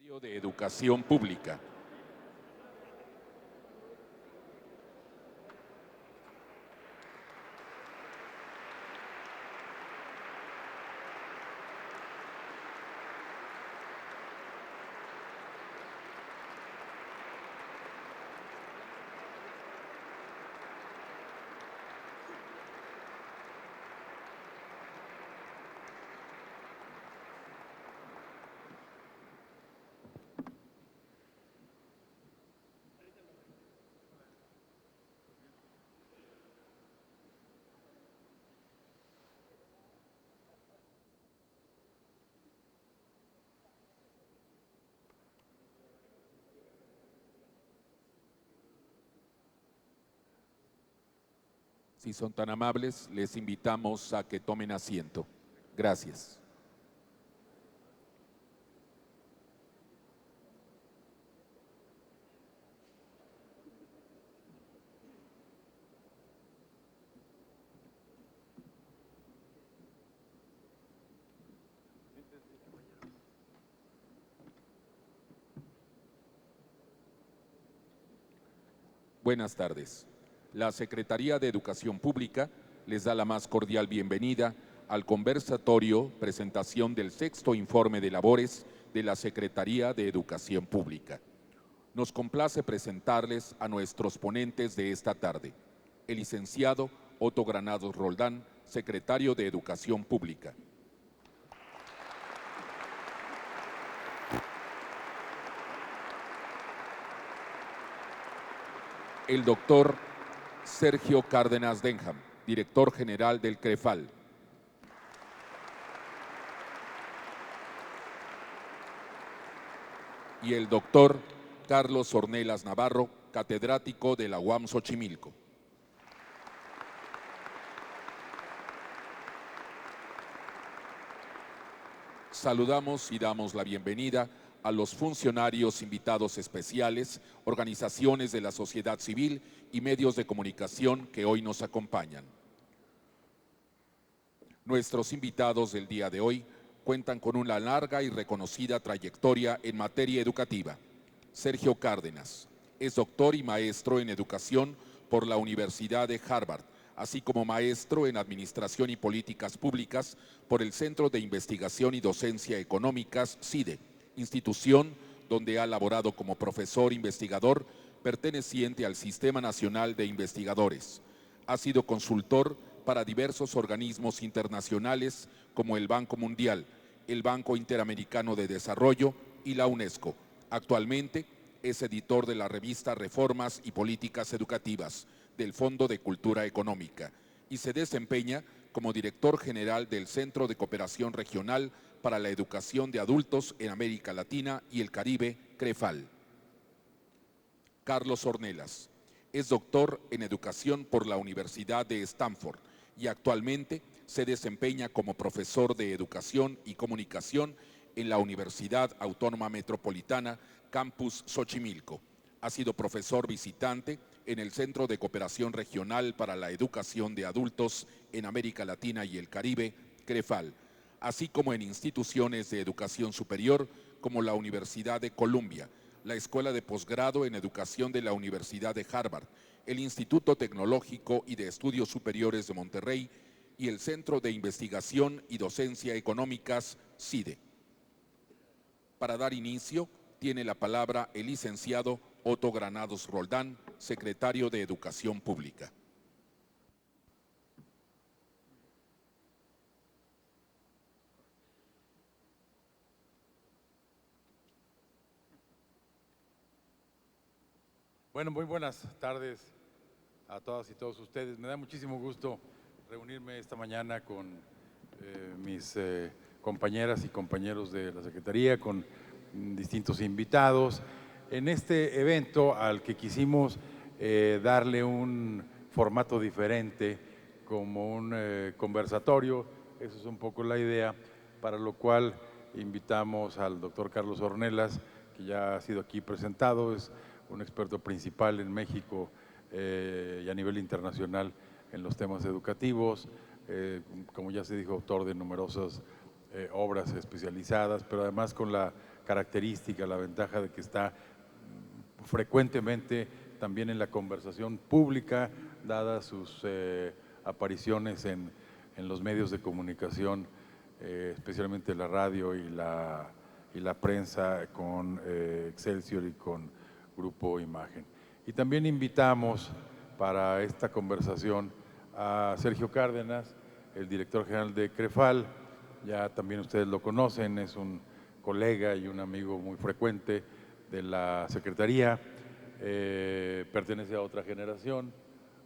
Secretario de Educación Pública. Si son tan amables, les invitamos a que tomen asiento. Gracias. Buenas tardes. La Secretaría de Educación Pública les da la más cordial bienvenida al conversatorio presentación del sexto informe de labores de la Secretaría de Educación Pública. Nos complace presentarles a nuestros ponentes de esta tarde, el licenciado Otto Granados Roldán, secretario de Educación Pública. El doctor Sergio Cárdenas Denham, director general del CREFAL. Y el doctor Carlos Ornelas Navarro, catedrático de la UAM Xochimilco. Saludamos y damos la bienvenida a los funcionarios invitados especiales, organizaciones de la sociedad civil y medios de comunicación que hoy nos acompañan. Nuestros invitados del día de hoy cuentan con una larga y reconocida trayectoria en materia educativa. Sergio Cárdenas es doctor y maestro en educación por la Universidad de Harvard, así como maestro en Administración y Políticas Públicas por el Centro de Investigación y Docencia Económicas, CIDE, institución donde ha laborado como profesor investigador perteneciente al Sistema Nacional de Investigadores. Ha sido consultor para diversos organismos internacionales como el Banco Mundial, el Banco Interamericano de Desarrollo y la UNESCO. Actualmente es editor de la revista Reformas y Políticas Educativas del Fondo de Cultura Económica y se desempeña como director general del Centro de Cooperación Regional para la Educación de Adultos en América Latina y el Caribe, CREFAL. Carlos Ornelas es doctor en Educación por la Universidad de Stanford y actualmente se desempeña como profesor de Educación y Comunicación en la Universidad Autónoma Metropolitana, Campus Xochimilco. Ha sido profesor visitante en el Centro de Cooperación Regional para la Educación de Adultos en América Latina y el Caribe, CREFAL, así como en instituciones de educación superior como la Universidad de Columbia, la Escuela de Posgrado en Educación de la Universidad de Harvard, el Instituto Tecnológico y de Estudios Superiores de Monterrey y el Centro de Investigación y Docencia Económicas, CIDE. Para dar inicio, tiene la palabra el licenciado Otto Granados Roldán, secretario de Educación Pública. Bueno, muy buenas tardes a todas y todos ustedes. Me da muchísimo gusto reunirme esta mañana con mis compañeras y compañeros de la Secretaría, con distintos invitados, en este evento al que quisimos darle un formato diferente, como un conversatorio. Esa es un poco la idea, para lo cual invitamos al doctor Carlos Ornelas, que ya ha sido aquí presentado, es un experto principal en México y a nivel internacional en los temas educativos, como ya se dijo, autor de numerosas obras especializadas, pero además con la característica, la ventaja de que está frecuentemente también en la conversación pública, dadas sus apariciones en los medios de comunicación, especialmente la radio y la prensa con Excelsior y con Grupo Imagen. Y también invitamos para esta conversación a Sergio Cárdenas, el director general de CREFAL. Ya también ustedes lo conocen, es un colega y un amigo muy frecuente de la Secretaría, pertenece a otra generación,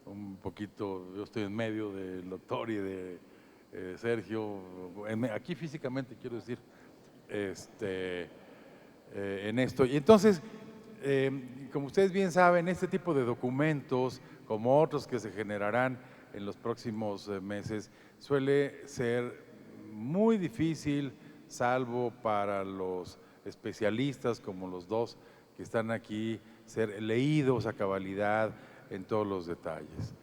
un poquito, yo estoy en medio del doctor y de Sergio, aquí físicamente quiero decir, en esto. Y entonces, como ustedes bien saben, este tipo de documentos, como otros que se generarán en los próximos meses, suele ser muy difícil, salvo para los especialistas como los dos que están aquí, ser leídos a cabalidad en todos los detalles.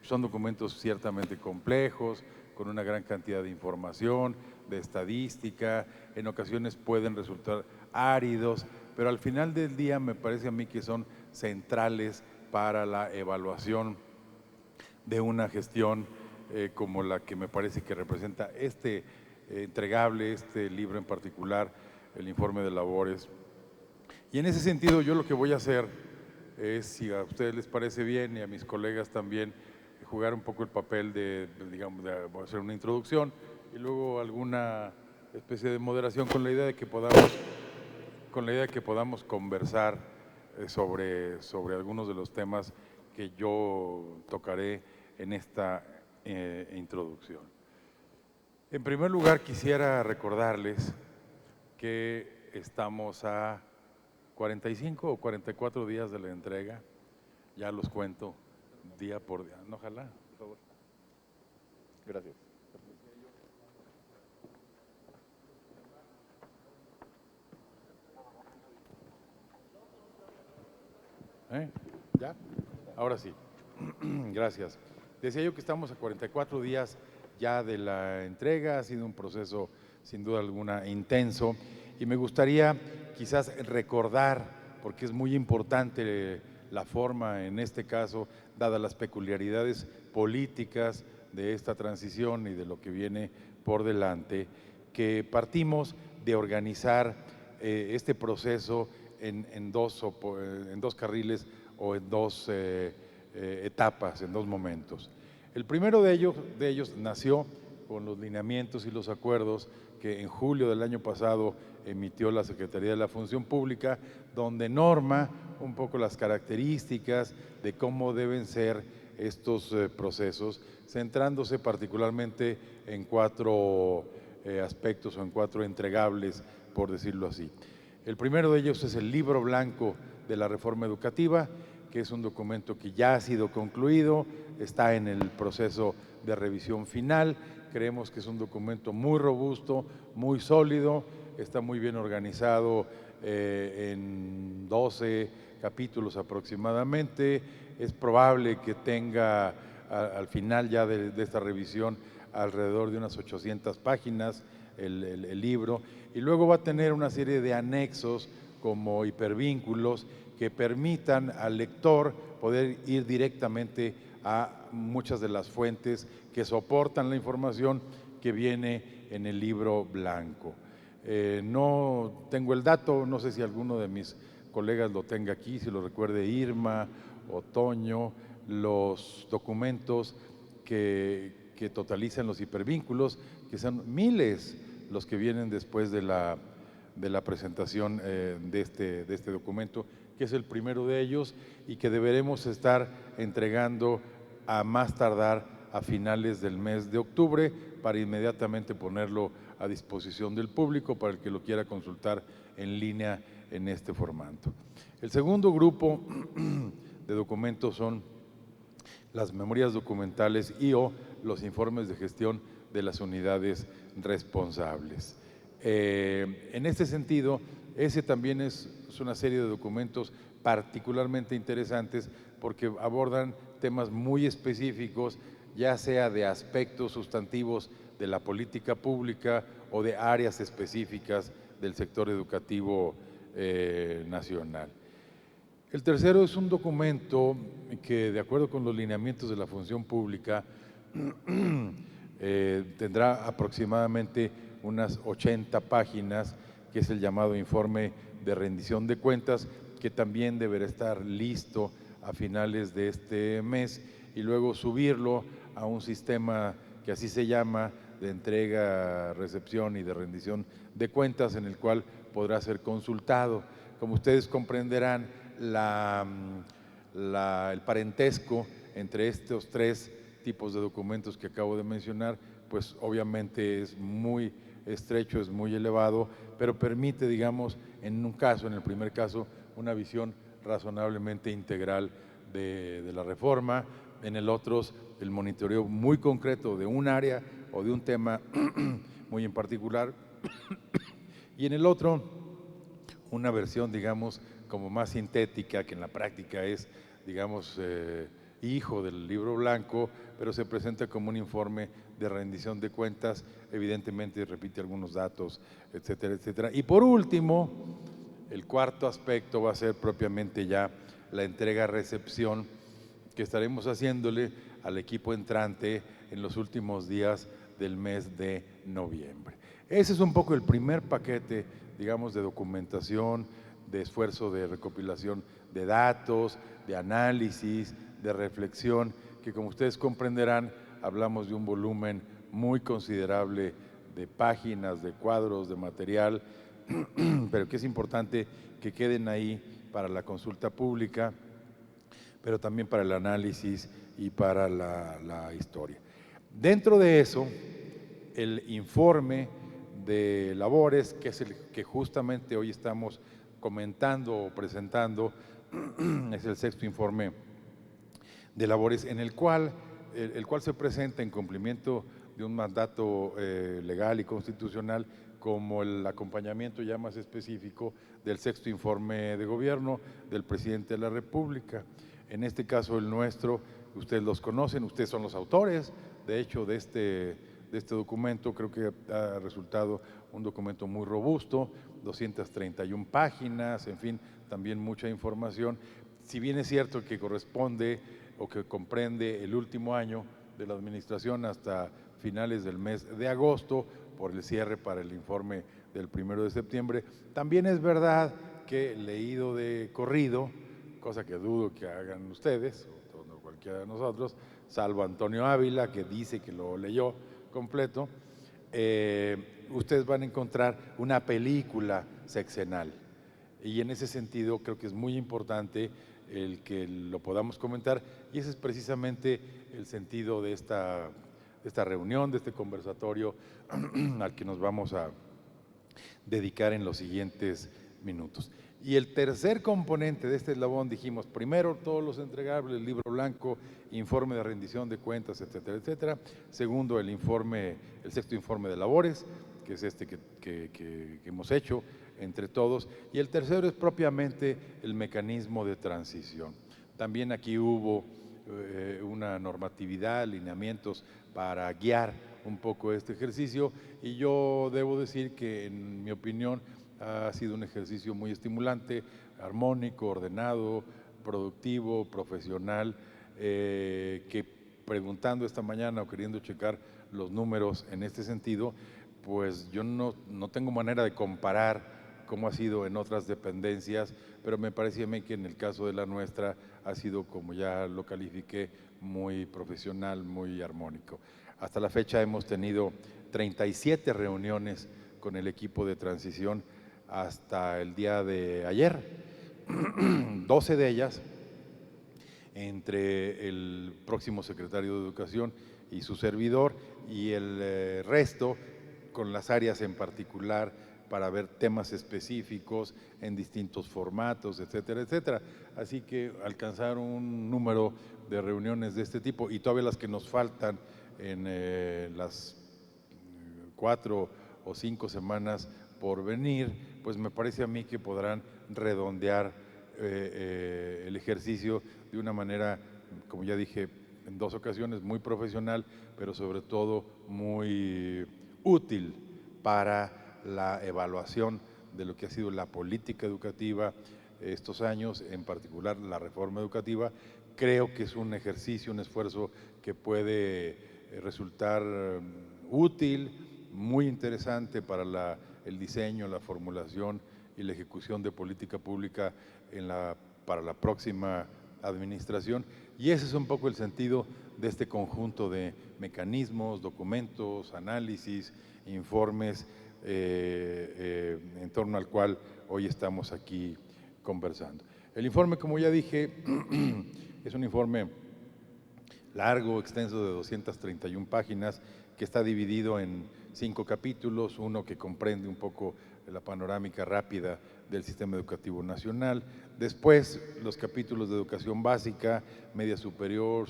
Son documentos ciertamente complejos, con una gran cantidad de información, de estadística, en ocasiones pueden resultar áridos, pero al final del día me parece a mí que son centrales para la evaluación de una gestión como la que me parece que representa este entregable, este libro en particular, el informe de labores. Y en ese sentido yo lo que voy a hacer es, si a ustedes les parece bien y a mis colegas también, jugar un poco el papel digamos, voy a hacer una introducción y luego alguna especie de moderación con la idea de que podamos conversar sobre algunos de los temas que yo tocaré en esta introducción. En primer lugar, quisiera recordarles que estamos a 45 o 44 días de la entrega, ya los cuento día por día. No, ojalá, por favor. Gracias. ¿Ya? Ahora sí. Gracias. Decía yo que estamos a 44 días ya de la entrega, ha sido un proceso sin duda alguna intenso y me gustaría quizás recordar, porque es muy importante la forma en este caso, dadas las peculiaridades políticas de esta transición y de lo que viene por delante, que partimos de organizar este proceso en dos carriles o en dos etapas, en dos momentos. El primero de ellos nació con los lineamientos y los acuerdos que en julio del año pasado emitió la Secretaría de la Función Pública, donde norma un poco las características de cómo deben ser estos procesos, centrándose particularmente en cuatro aspectos o en cuatro entregables, por decirlo así. El primero de ellos es el libro blanco de la reforma educativa, que es un documento que ya ha sido concluido, está en el proceso de revisión final. Creemos que es un documento muy robusto, muy sólido, está muy bien organizado en 12 capítulos aproximadamente. Es probable que tenga al final ya de esta revisión alrededor de unas 800 páginas el libro, y luego va a tener una serie de anexos como hipervínculos que permitan al lector poder ir directamente a muchas de las fuentes que soportan la información que viene en el libro blanco. No tengo el dato, no sé si alguno de mis colegas lo tenga aquí, si lo recuerde Irma o Toño, los documentos que totalizan los hipervínculos, que son miles los que vienen después de la presentación de este documento, que es el primero de ellos y que deberemos estar entregando a más tardar a finales del mes de octubre para inmediatamente ponerlo a disposición del público para el que lo quiera consultar en línea en este formato. El segundo grupo de documentos son las memorias documentales y o los informes de gestión de las unidades responsables. En este sentido, ese también es una serie de documentos particularmente interesantes porque abordan temas muy específicos, ya sea de aspectos sustantivos de la política pública o de áreas específicas del sector educativo nacional. El tercero es un documento que, de acuerdo con los lineamientos de la función pública, tendrá aproximadamente unas 80 páginas, que es el llamado informe de rendición de cuentas, que también deberá estar listo a finales de este mes y luego subirlo a un sistema que así se llama, de entrega, recepción y de rendición de cuentas, en el cual podrá ser consultado. Como ustedes comprenderán, el parentesco entre estos tres tipos de documentos que acabo de mencionar, pues obviamente es muy estrecho, es muy elevado, pero permite, digamos, en un caso, en el primer caso, una visión razonablemente integral de la reforma, en el otro, el monitoreo muy concreto de un área o de un tema muy en particular, y en el otro, una versión, digamos, como más sintética, que en la práctica es, digamos, hijo del libro blanco, pero se presenta como un informe de rendición de cuentas, evidentemente repite algunos datos, etcétera, etcétera. Y por último, el cuarto aspecto va a ser propiamente ya la entrega-recepción que estaremos haciéndole al equipo entrante en los últimos días del mes de noviembre. Ese es un poco el primer paquete, digamos, de documentación, de esfuerzo de recopilación de datos, de análisis, de reflexión, que como ustedes comprenderán, hablamos de un volumen muy considerable de páginas, de cuadros, de material, pero que es importante que queden ahí para la consulta pública, pero también para el análisis y para la historia. Dentro de eso, el informe de labores, que es el que justamente hoy estamos comentando o presentando, es el sexto informe de labores, en el cual se presenta en cumplimiento de un mandato legal y constitucional, como el acompañamiento ya más específico del sexto informe de gobierno del presidente de la República. En este caso el nuestro, ustedes los conocen, ustedes son los autores, de hecho, de este documento. Creo que ha resultado un documento muy robusto, 231 páginas, en fin, también mucha información. Si bien es cierto que corresponde o que comprende el último año de la administración hasta finales del mes de agosto, por el cierre para el informe del 1 de septiembre, también es verdad que leído de corrido, cosa que dudo que hagan ustedes, o cualquiera de nosotros, salvo Antonio Ávila, que dice que lo leyó completo, ustedes van a encontrar una película sexenal. Y en ese sentido creo que es muy importante el que lo podamos comentar, y ese es precisamente el sentido de esta reunión, de este conversatorio al que nos vamos a dedicar en los siguientes minutos. Y el tercer componente de este eslabón, dijimos, primero todos los entregables, el libro blanco, informe de rendición de cuentas, etcétera, etcétera. Segundo, el sexto informe de labores, que es este que hemos hecho entre todos. Y el tercero es propiamente el mecanismo de transición. También aquí hubo una normatividad, lineamientos para guiar un poco este ejercicio, y yo debo decir que, en mi opinión, ha sido un ejercicio muy estimulante, armónico, ordenado, productivo, profesional, que preguntando esta mañana o queriendo checar los números en este sentido, pues yo no tengo manera de comparar cómo ha sido en otras dependencias, pero me parece a mí que en el caso de la nuestra ha sido, como ya lo califiqué, muy profesional, muy armónico. Hasta la fecha hemos tenido 37 reuniones con el equipo de transición hasta el día de ayer, 12 de ellas entre el próximo secretario de Educación y su servidor, y el resto con las áreas en particular para ver temas específicos en distintos formatos, etcétera, etcétera. Así que alcanzar un número de reuniones de este tipo, y todavía las que nos faltan en las 4 o 5 semanas por venir, pues me parece a mí que podrán redondear el ejercicio de una manera, como ya dije en 2 ocasiones, muy profesional, pero sobre todo muy útil para la evaluación de lo que ha sido la política educativa estos años, en particular la reforma educativa. Creo que es un ejercicio, un esfuerzo que puede resultar útil, muy interesante para el diseño, la formulación y la ejecución de política pública para la próxima administración. Y ese es un poco el sentido de este conjunto de mecanismos, documentos, análisis, informes, en torno al cual hoy estamos aquí conversando. El informe, como ya dije, es un informe largo, extenso, de 231 páginas, que está dividido en 5 capítulos, uno que comprende un poco la panorámica rápida del sistema educativo nacional, después los capítulos de educación básica, media superior,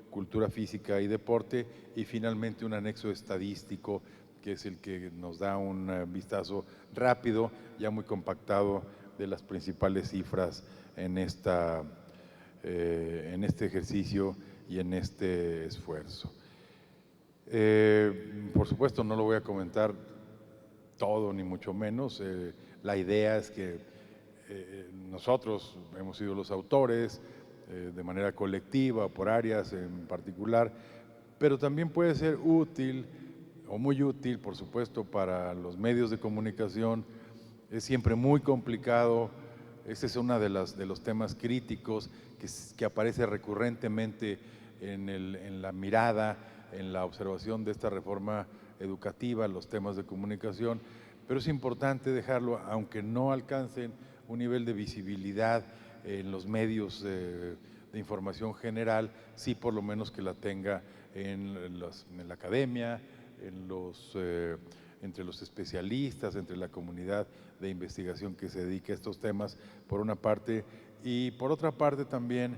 cultura física y deporte, y finalmente un anexo estadístico, que es el que nos da un vistazo rápido, ya muy compactado, de las principales cifras en este ejercicio y en este esfuerzo. Por supuesto, no lo voy a comentar todo, ni mucho menos. La idea es que nosotros hemos sido los autores, de manera colectiva, por áreas en particular, pero también puede ser útil, o muy útil, por supuesto, para los medios de comunicación. Es siempre muy complicado. Este es uno de los temas críticos que aparece recurrentemente en la mirada, en la observación de esta reforma educativa, los temas de comunicación, pero es importante dejarlo, aunque no alcancen un nivel de visibilidad en los medios de información general, sí por lo menos que la tenga en la academia, entre los especialistas, entre la comunidad de investigación que se dedica a estos temas, por una parte, y por otra parte también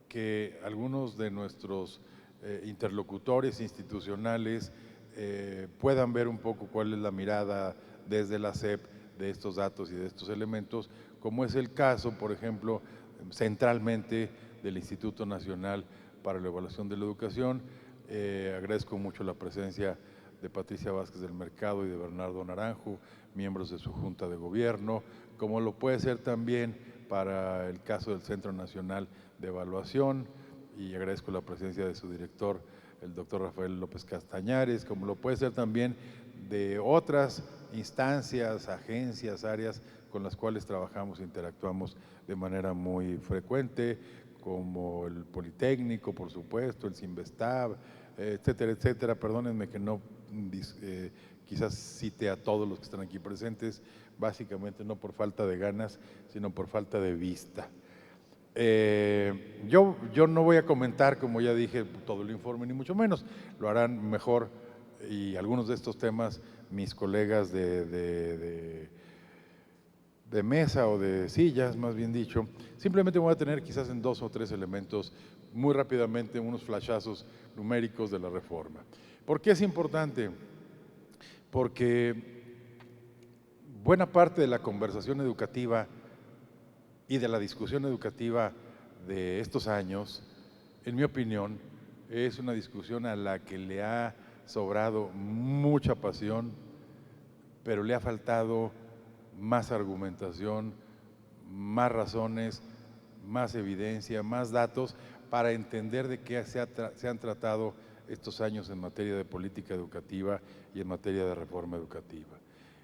que algunos de nuestros interlocutores institucionales puedan ver un poco cuál es la mirada desde la SEP de estos datos y de estos elementos, como es el caso, por ejemplo, centralmente del Instituto Nacional para la Evaluación de la Educación. Agradezco mucho la presencia de Patricia Vázquez del Mercado y de Bernardo Naranjo, miembros de su Junta de Gobierno, como lo puede ser también para el caso del Centro Nacional de Evaluación, y agradezco la presencia de su director, el doctor Rafael López Castañares, como lo puede ser también de otras instancias, agencias, áreas con las cuales trabajamos e interactuamos de manera muy frecuente, como el Politécnico, por supuesto, el Cinvestav, etcétera, etcétera. Perdónenme que no quizás cite a todos los que están aquí presentes, básicamente no por falta de ganas, sino por falta de vista. Yo no voy a comentar, como ya dije, todo el informe, ni mucho menos. Lo harán mejor, y algunos de estos temas mis colegas de mesa o de sillas, más bien dicho. Simplemente voy a tener quizás en 2 o 3 elementos, muy rápidamente, unos flashazos numéricos de la reforma. ¿Por qué es importante? Porque buena parte de la conversación educativa y de la discusión educativa de estos años, en mi opinión, es una discusión a la que le ha sobrado mucha pasión, pero le ha faltado más argumentación, más razones, más evidencia, más datos para entender de qué se han tratado estos años en materia de política educativa y en materia de reforma educativa.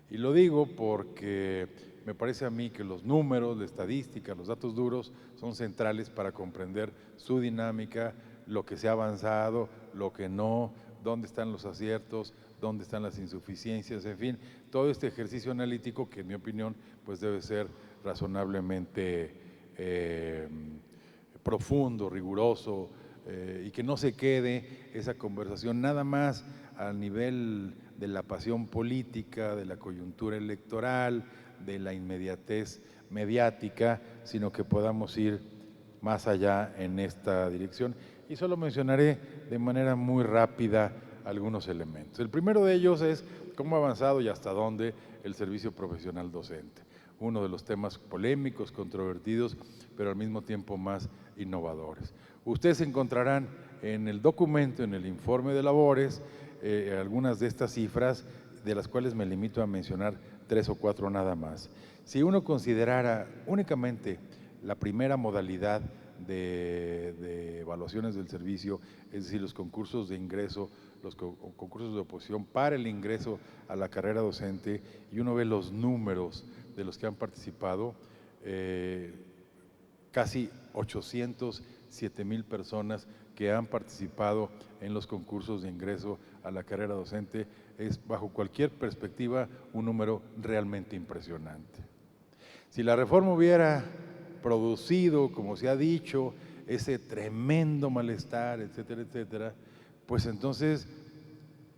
Y lo digo porque me parece a mí que los números, la estadística, los datos duros son centrales para comprender su dinámica, lo que se ha avanzado, lo que no, dónde están los aciertos, dónde están las insuficiencias, en fin, todo este ejercicio analítico que en mi opinión pues debe ser razonablemente profundo, riguroso, y que no se quede esa conversación nada más al nivel de la pasión política, de la coyuntura electoral, de la inmediatez mediática, sino que podamos ir más allá en esta dirección. Y solo mencionaré de manera muy rápida algunos elementos. El primero de ellos es cómo ha avanzado y hasta dónde el servicio profesional docente. Uno de los temas polémicos, controvertidos, pero al mismo tiempo más innovadores. Ustedes encontrarán en el documento, en el informe de labores, algunas de estas cifras, de las cuales me limito a mencionar 3 o 4 nada más. Si uno considerara únicamente la primera modalidad de evaluaciones del servicio, es decir, los concursos de ingreso, los concursos de oposición para el ingreso a la carrera docente, y uno ve los números de los que han participado, casi 807,000 personas que han participado en los concursos de ingreso a la carrera docente, es bajo cualquier perspectiva un número realmente impresionante. Si la reforma hubiera producido, como se ha dicho, ese tremendo malestar, etcétera, etcétera, pues entonces,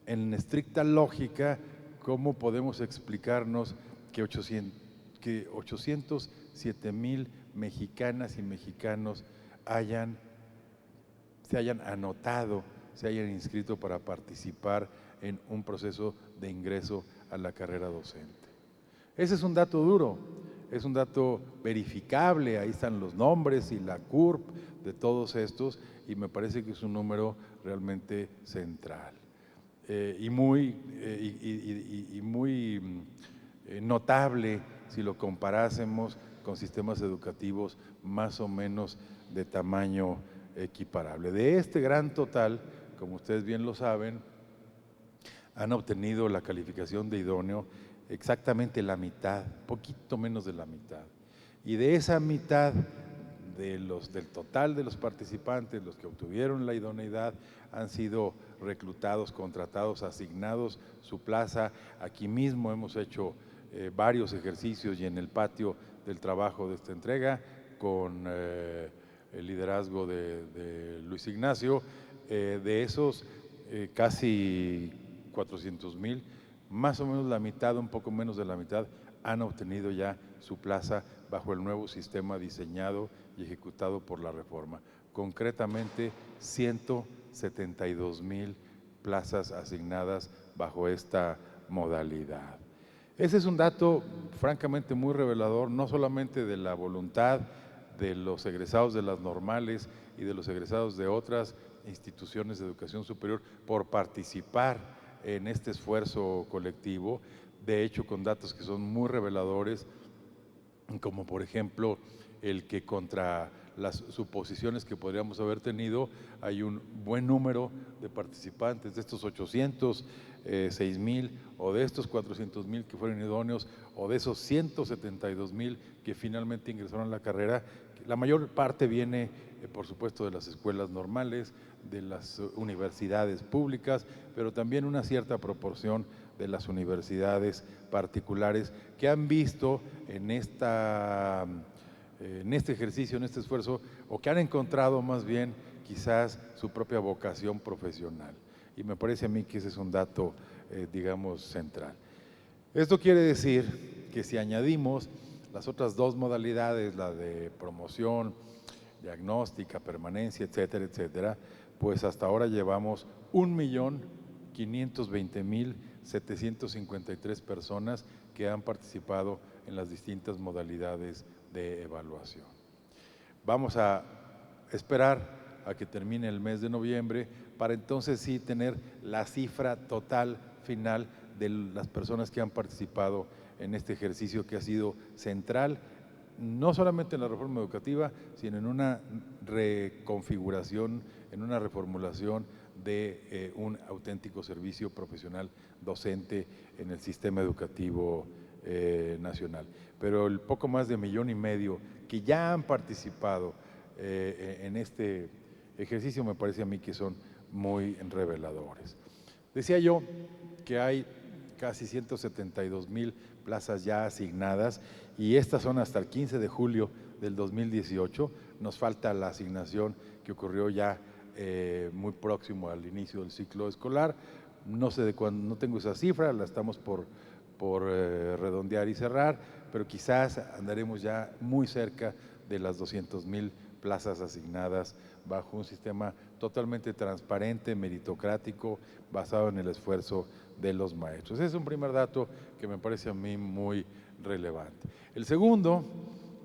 en estricta lógica, ¿cómo podemos explicarnos que 807,000 mexicanas y mexicanos se hayan anotado, se hayan inscrito para participar en un proceso de ingreso a la carrera docente? Ese es un dato duro, es un dato verificable, ahí están los nombres y la CURP de todos estos, y me parece que es un número realmente central y muy notable si lo comparásemos con sistemas educativos más o menos de tamaño equiparable. De este gran total, como ustedes bien lo saben, han obtenido la calificación de idóneo exactamente la mitad, poquito menos de la mitad. Y de esa mitad del total de los participantes, los que obtuvieron la idoneidad, han sido reclutados, contratados, asignados su plaza. Aquí mismo hemos hecho varios ejercicios y en el patio del trabajo de esta entrega, con el liderazgo de Luis Ignacio, de esos casi 400,000, más o menos la mitad, un poco menos de la mitad, han obtenido ya su plaza bajo el nuevo sistema diseñado y ejecutado por la reforma. Concretamente, 172,000 plazas asignadas bajo esta modalidad. Ese es un dato francamente muy revelador, no solamente de la voluntad de los egresados de las normales y de los egresados de otras instituciones de educación superior por participar en este esfuerzo colectivo, de hecho con datos que son muy reveladores, como por ejemplo el que contra las suposiciones que podríamos haber tenido, hay un buen número de participantes, de estos 806,000 o de estos 400,000 que fueron idóneos o de esos 172,000 que finalmente ingresaron a la carrera. La mayor parte viene, por supuesto, de las escuelas normales, de las universidades públicas, pero también una cierta proporción de las universidades particulares que han visto en este ejercicio, en este esfuerzo, o que han encontrado más bien quizás su propia vocación profesional. Y me parece a mí que ese es un dato, digamos, central. Esto quiere decir que si añadimos las otras dos modalidades, la de promoción, diagnóstica, permanencia, etcétera, etcétera, pues hasta ahora llevamos 1,520,753 personas que han participado en las distintas modalidades de evaluación. Vamos a esperar a que termine el mes de noviembre para entonces sí tener la cifra total final de las personas que han participado en este ejercicio que ha sido central, no solamente en la reforma educativa, sino en una reconfiguración, en una reformulación de un auténtico servicio profesional docente en el sistema educativo nacional. Pero el poco más de 1,5 millones que ya han participado en este ejercicio me parece a mí que son muy reveladores. Decía yo que hay casi 172,000 plazas ya asignadas y estas son hasta el 15 de julio del 2018. Nos falta la asignación que ocurrió ya muy próximo al inicio del ciclo escolar. No sé de cuándo, no tengo esa cifra, la estamos por redondear y cerrar, pero quizás andaremos ya muy cerca de las 200,000 plazas asignadas bajo un sistema totalmente transparente, meritocrático, basado en el esfuerzo de los maestros. Ese es un primer dato que me parece a mí muy relevante. El segundo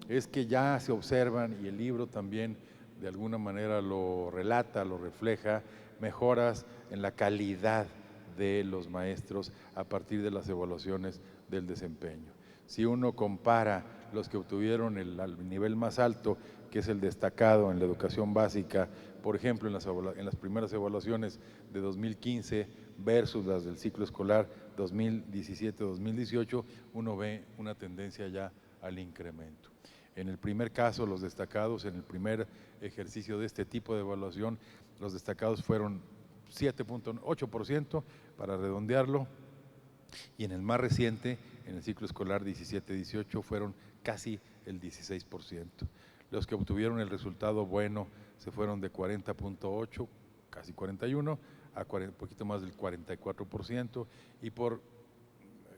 es que ya se observan, y el libro también de alguna manera lo relata, lo refleja, mejoras en la calidad de los maestros a partir de las evaluaciones del desempeño. Si uno compara los que obtuvieron el nivel más alto, que es el destacado en la educación básica, por ejemplo, en las primeras evaluaciones de 2015 versus las del ciclo escolar 2017-2018, uno ve una tendencia ya al incremento. En el primer caso, los destacados, en el primer ejercicio de este tipo de evaluación, los destacados fueron 7.8%, para redondearlo, y en el más reciente, en el ciclo escolar 17-18, fueron casi el 16%. Los que obtuvieron el resultado bueno se fueron de 40.8, casi 41, a un poquito más del 44%,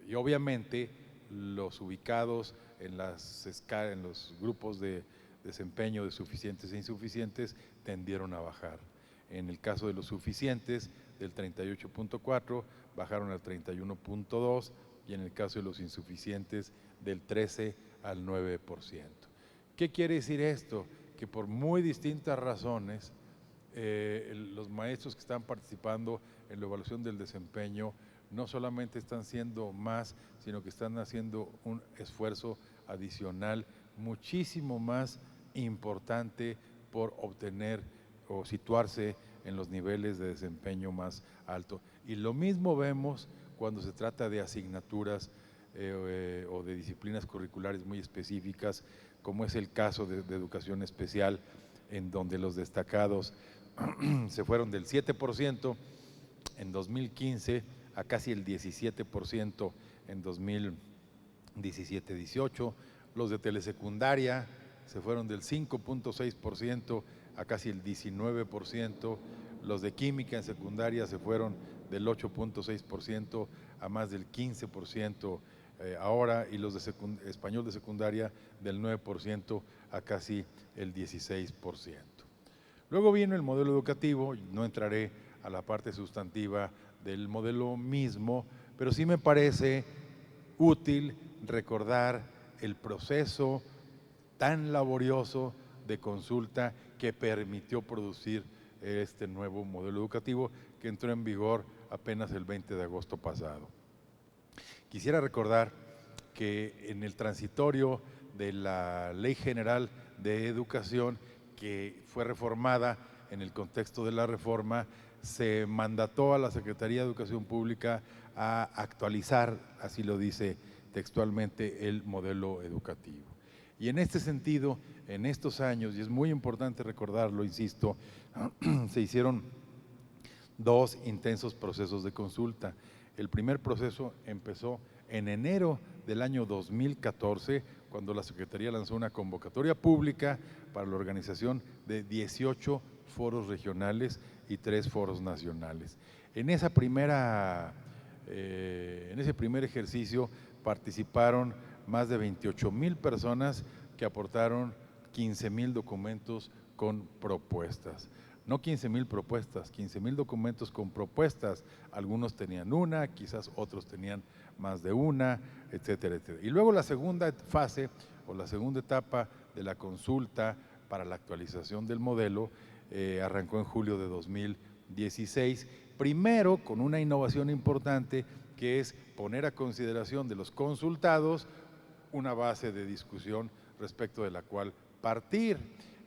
y obviamente los ubicados en los grupos de desempeño de suficientes e insuficientes tendieron a bajar. En el caso de los suficientes, del 38.4 bajaron al 31.2, y en el caso de los insuficientes, del 13 al 9%. ¿Qué quiere decir esto? Que por muy distintas razones, los maestros que están participando en la evaluación del desempeño no solamente están siendo más, sino que están haciendo un esfuerzo adicional muchísimo más importante por obtener o situarse en los niveles de desempeño más alto. Y lo mismo vemos cuando se trata de asignaturas o de disciplinas curriculares muy específicas, como es el caso de educación especial, en donde los destacados se fueron del 7% en 2015 a casi el 17% en 2017-18, los de telesecundaria se fueron del 5.6% a casi el 19%, los de química en secundaria se fueron del 8.6% a más del 15% ahora, y los de español de secundaria del 9% a casi el 16%. Luego vino el modelo educativo, no entraré a la parte sustantiva del modelo mismo, pero sí me parece útil recordar el proceso tan laborioso de consulta que permitió producir este nuevo modelo educativo, que entró en vigor apenas el 20 de agosto pasado. Quisiera recordar que en el transitorio de la Ley General de Educación, que fue reformada en el contexto de la reforma, se mandató a la Secretaría de Educación Pública a actualizar, así lo dice textualmente, el modelo educativo. Y en este sentido, en estos años, y es muy importante recordarlo, insisto, se hicieron dos intensos procesos de consulta. El primer proceso empezó en enero del año 2014, cuando la Secretaría lanzó una convocatoria pública para la organización de 18 foros regionales y 3 foros nacionales. En ese primer ejercicio participaron más de 28,000 personas que aportaron 15,000 documentos con propuestas. No 15,000 propuestas, 15,000 documentos con propuestas. Algunos tenían una, quizás otros tenían más de una, etcétera, etcétera. Y luego la segunda fase o la segunda etapa de la consulta para la actualización del modelo arrancó en julio de 2016, primero con una innovación importante, que es poner a consideración de los consultados una base de discusión respecto de la cual partir.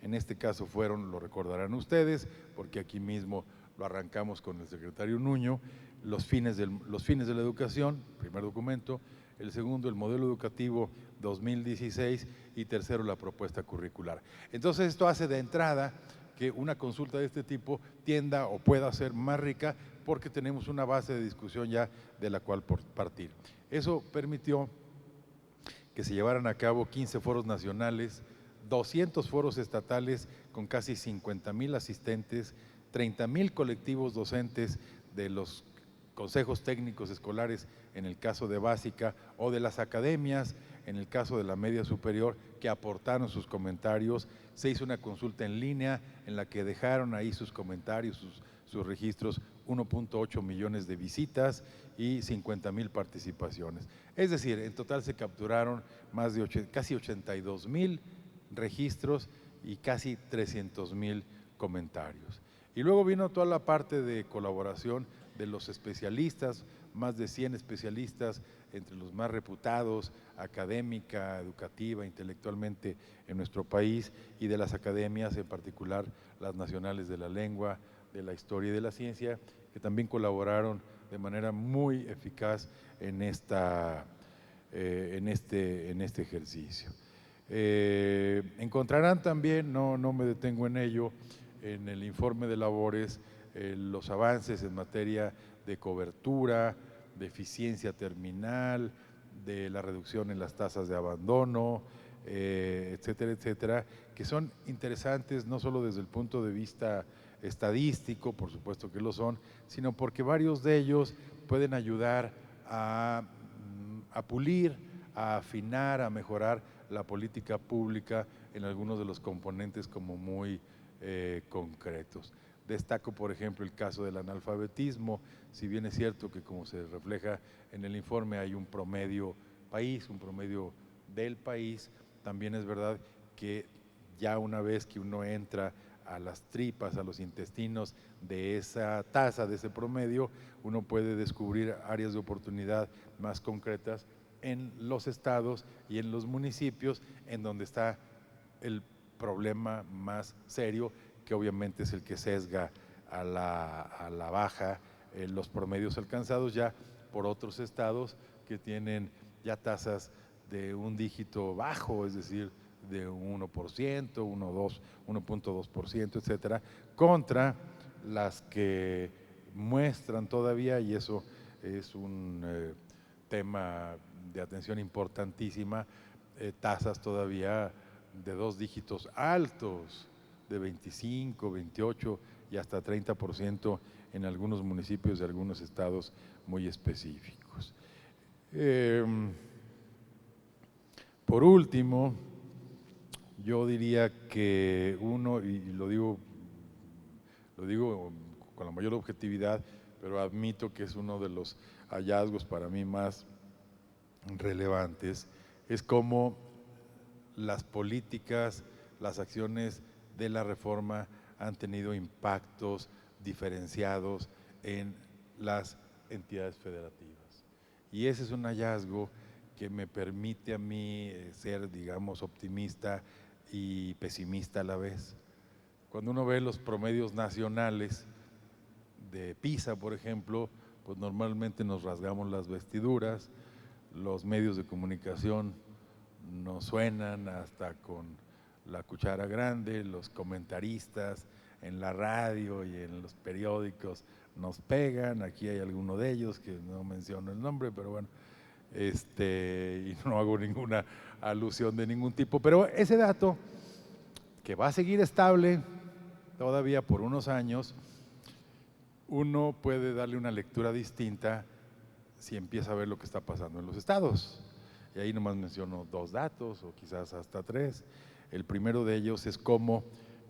En este caso fueron, lo recordarán ustedes, porque aquí mismo lo arrancamos con el secretario Nuño, los fines de la educación, primer documento; el segundo, el modelo educativo 2016; y tercero, la propuesta curricular. Entonces esto hace de entrada que una consulta de este tipo tienda o pueda ser más rica, porque tenemos una base de discusión ya de la cual partir. Eso permitió que se llevaran a cabo 15 foros nacionales, 200 foros estatales con casi 50,000 asistentes, 30,000 colectivos docentes de los consejos técnicos escolares en el caso de básica, o de las academias en el caso de la media superior, que aportaron sus comentarios. Se hizo una consulta en línea en la que dejaron ahí sus comentarios, sus registros, 1.8 millones de visitas y 50,000 participaciones. Es decir, en total se capturaron casi 82,000 registros y casi 300,000 comentarios. Y luego vino toda la parte de colaboración de los especialistas, más de 100 especialistas, entre los más reputados, académica, educativa, intelectualmente en nuestro país, y de las academias, en particular las nacionales de la lengua, de la historia y de la ciencia, que también colaboraron de manera muy eficaz en este ejercicio. Encontrarán también, no me detengo en ello, en el informe de labores, los avances en materia de cobertura, de eficiencia terminal, de la reducción en las tasas de abandono, etcétera, etcétera, que son interesantes no solo desde el punto de vista estadístico, por supuesto que lo son, sino porque varios de ellos pueden ayudar a pulir, a afinar, a mejorar la política pública en algunos de los componentes como muy concretos. Destaco, por ejemplo, el caso del analfabetismo, si bien es cierto que, como se refleja en el informe, hay un promedio país, un promedio del país, también es verdad que ya una vez que uno entra a las tripas, a los intestinos de esa tasa, de ese promedio, uno puede descubrir áreas de oportunidad más concretas en los estados y en los municipios en donde está el problema más serio, que obviamente es el que sesga a la baja los promedios alcanzados ya por otros estados que tienen ya tasas de un dígito bajo, es decir, de 1%, 1.2%, etcétera, contra las que muestran todavía, y eso es un tema de atención importantísima, tasas todavía de 2 dígitos altos, de 25, 28 y hasta 30% en algunos municipios de algunos estados muy específicos. Por último, yo diría que uno, y lo digo con la mayor objetividad, pero admito que es uno de los hallazgos para mí más relevantes, es cómo las políticas, las acciones de la reforma han tenido impactos diferenciados en las entidades federativas. Y ese es un hallazgo que me permite a mí ser, digamos, optimista y pesimista a la vez. Cuando uno ve los promedios nacionales de PISA, por ejemplo, pues normalmente nos rasgamos las vestiduras, los medios de comunicación nos suenan hasta con la cuchara grande, los comentaristas en la radio y en los periódicos nos pegan, aquí hay alguno de ellos que no menciono el nombre, pero bueno, y no hago ninguna alusión de ningún tipo, pero ese dato que va a seguir estable todavía por unos años, uno puede darle una lectura distinta si empieza a ver lo que está pasando en los estados. Y ahí nomás menciono 2 datos o quizás hasta 3. El primero de ellos es cómo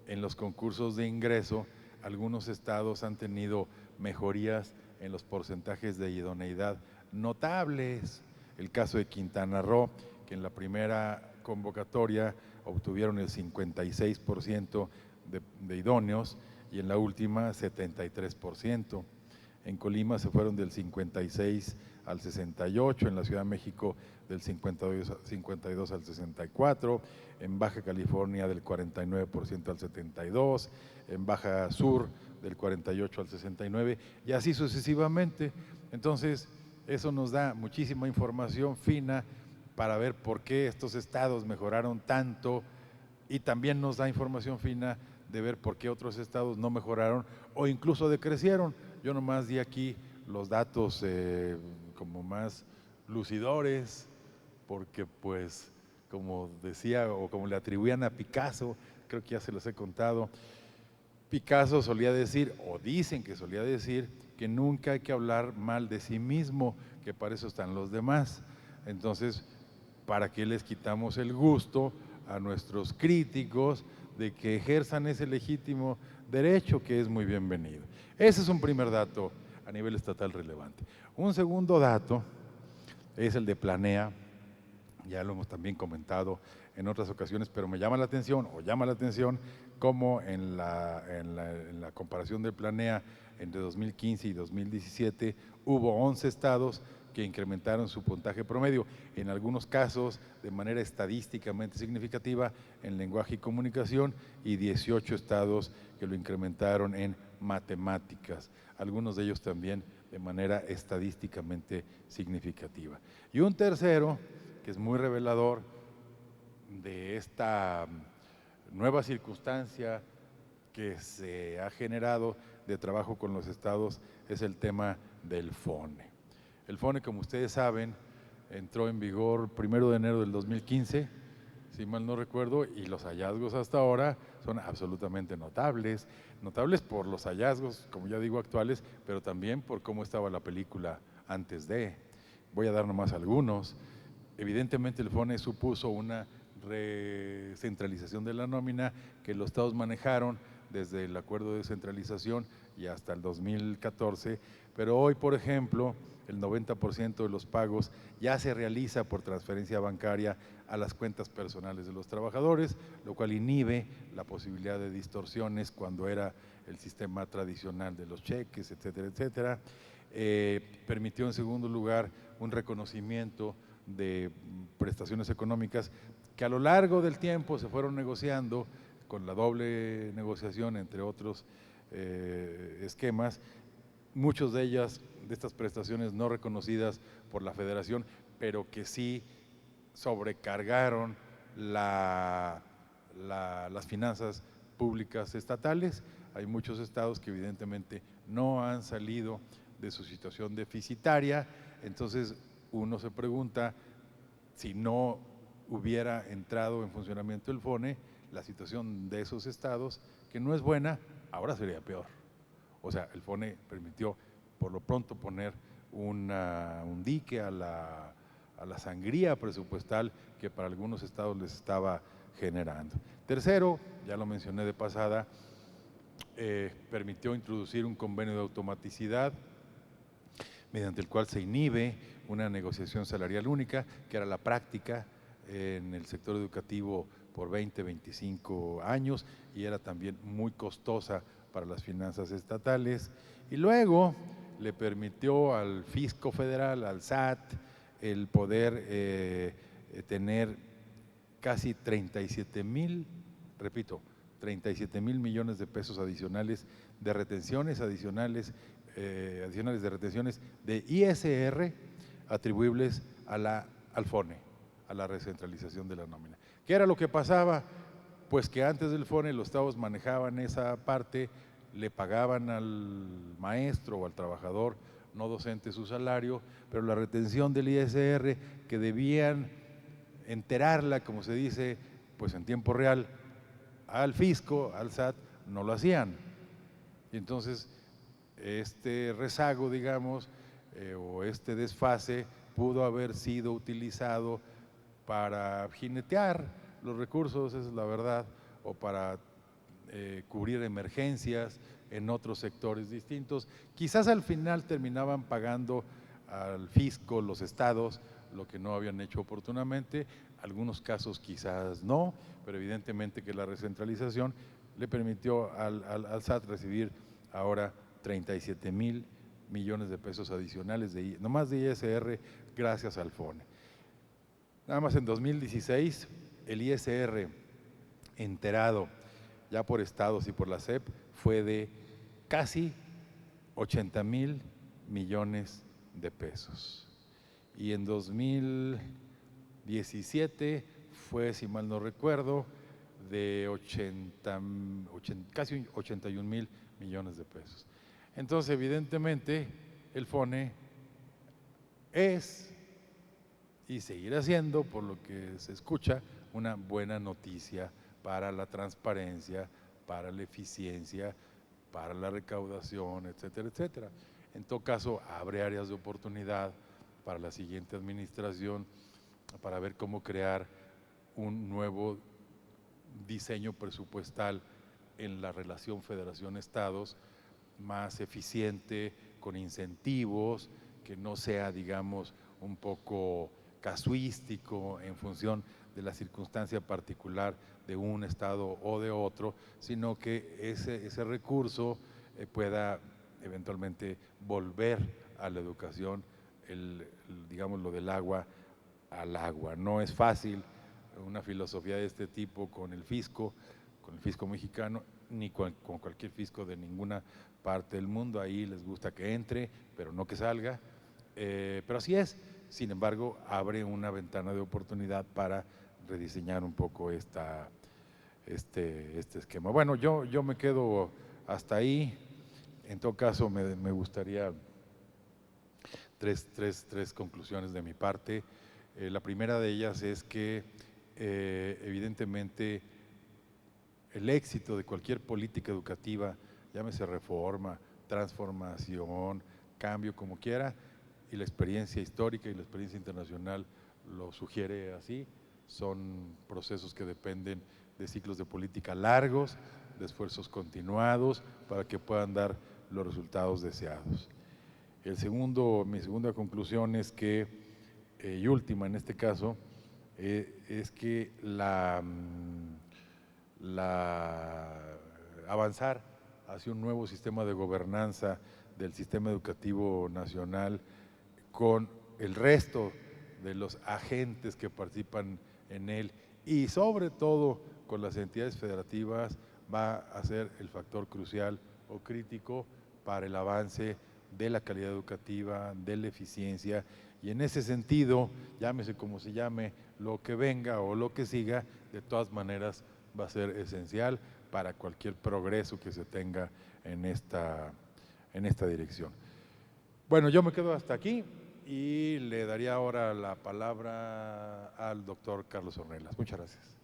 en los concursos de ingreso algunos estados han tenido mejorías en los porcentajes de idoneidad notables. El caso de Quintana Roo, que en la primera convocatoria obtuvieron el 56% de idóneos y en la última 73%. En Colima se fueron del 56 al 68, en la Ciudad de México del 52 al 64, en Baja California del 49% al 72, en Baja Sur del 48 al 69 y así sucesivamente. Entonces, eso nos da muchísima información fina para ver por qué estos estados mejoraron tanto y también nos da información fina de ver por qué otros estados no mejoraron o incluso decrecieron. Yo nomás di aquí los datos como más lucidores, porque pues como decía o como le atribuían a Picasso, creo que ya se los he contado, Picasso solía decir, o dicen que solía decir, que nunca hay que hablar mal de sí mismo, que para eso están los demás. Entonces, ¿para qué les quitamos el gusto a nuestros críticos de que ejerzan ese legítimo derecho que es muy bienvenido? Ese es un primer dato a nivel estatal relevante. Un segundo dato es el de Planea, ya lo hemos también comentado en otras ocasiones, pero me llama la atención, cómo en la comparación del Planea entre 2015 y 2017 hubo 11 estados que incrementaron su puntaje promedio, en algunos casos de manera estadísticamente significativa en lenguaje y comunicación, y 18 estados que lo incrementaron en matemáticas, algunos de ellos también de manera estadísticamente significativa. Y un tercero, que es muy revelador de esta nueva circunstancia que se ha generado de trabajo con los estados, es el tema del FONE. El FONE, como ustedes saben, entró en vigor 1 de enero del 2015, si mal no recuerdo, y los hallazgos hasta ahora son absolutamente notables por los hallazgos, como ya digo, actuales, pero también por cómo estaba la película antes de. Voy a dar nomás algunos. Evidentemente el FONE supuso una recentralización de la nómina que los estados manejaron desde el acuerdo de descentralización y hasta el 2014, pero hoy, por ejemplo, el 90% de los pagos ya se realiza por transferencia bancaria a las cuentas personales de los trabajadores, lo cual inhibe la posibilidad de distorsiones cuando era el sistema tradicional de los cheques, etcétera, etcétera. Permitió, en segundo lugar, un reconocimiento de prestaciones económicas que a lo largo del tiempo se fueron negociando con la doble negociación, entre otros esquemas, muchas de ellas, de estas prestaciones no reconocidas por la Federación, pero que sí sobrecargaron las finanzas públicas estatales. Hay muchos estados que evidentemente no han salido de su situación deficitaria, entonces uno se pregunta si no hubiera entrado en funcionamiento el FONE, la situación de esos estados, que no es buena, ahora sería peor. O sea, el FONE permitió por lo pronto poner un dique a la sangría presupuestal que para algunos estados les estaba generando. Tercero, ya lo mencioné de pasada, permitió introducir un convenio de automaticidad mediante el cual se inhibe una negociación salarial única, que era la práctica en el sector educativo por 20, 25 años y era también muy costosa para las finanzas estatales. Y luego le permitió al fisco federal, al SAT, el poder tener casi 37 mil millones de pesos adicionales de retenciones, adicionales de retenciones de ISR atribuibles al FONE, a la recentralización de la nómina. ¿Qué era lo que pasaba? Pues que antes del FONE los estados manejaban esa parte, le pagaban al maestro o al trabajador no docente su salario, pero la retención del ISR que debían enterarla, como se dice, pues en tiempo real, al fisco, al SAT, no lo hacían. Y entonces este rezago, digamos, o este desfase pudo haber sido utilizado para jinetear los recursos, esa es la verdad, o para cubrir emergencias en otros sectores distintos. Quizás al final terminaban pagando al fisco los estados lo que no habían hecho oportunamente, algunos casos quizás no, pero evidentemente que la recentralización le permitió al SAT recibir ahora 37 mil millones de pesos adicionales, nomás de ISR, gracias al FONE. Nada más en 2016, el ISR enterado ya por estados y por la SEP fue de casi 80 mil millones de pesos. Y en 2017 fue, si mal no recuerdo, de casi 81 mil millones de pesos. Entonces, evidentemente, el FONE es y seguirá siendo, por lo que se escucha, una buena noticia para la transparencia, para la eficiencia, para la recaudación, etcétera, etcétera. En todo caso, abre áreas de oportunidad para la siguiente administración para ver cómo crear un nuevo diseño presupuestal en la relación federación-estados más eficiente, con incentivos, que no sea, digamos, un poco casuístico en función de la circunstancia particular de un estado o de otro, sino que ese recurso pueda eventualmente volver a la educación, digamos lo del agua al agua. No es fácil una filosofía de este tipo con el fisco mexicano, ni con cualquier fisco de ninguna parte del mundo. Ahí les gusta que entre, pero no que salga. Pero así es. Sin embargo, abre una ventana de oportunidad para rediseñar un poco este esquema. Bueno, yo me quedo hasta ahí. En todo caso, me gustaría tres conclusiones de mi parte. La primera de ellas es que evidentemente el éxito de cualquier política educativa, llámese reforma, transformación, cambio, como quiera, y la experiencia histórica y la experiencia internacional lo sugiere así, son procesos que dependen de ciclos de política largos, de esfuerzos continuados para que puedan dar los resultados deseados. Mi segunda conclusión es que, y última en este caso, es que avanzar hacia un nuevo sistema de gobernanza del sistema educativo nacional con el resto de los agentes que participan en él y sobre todo con las entidades federativas va a ser el factor crucial o crítico para el avance de la calidad educativa, de la eficiencia, y en ese sentido, llámese como se llame, lo que venga o lo que siga, de todas maneras va a ser esencial para cualquier progreso que se tenga en esta dirección. Bueno, yo me quedo hasta aquí y le daría ahora la palabra al doctor Carlos Ornelas. Muchas gracias.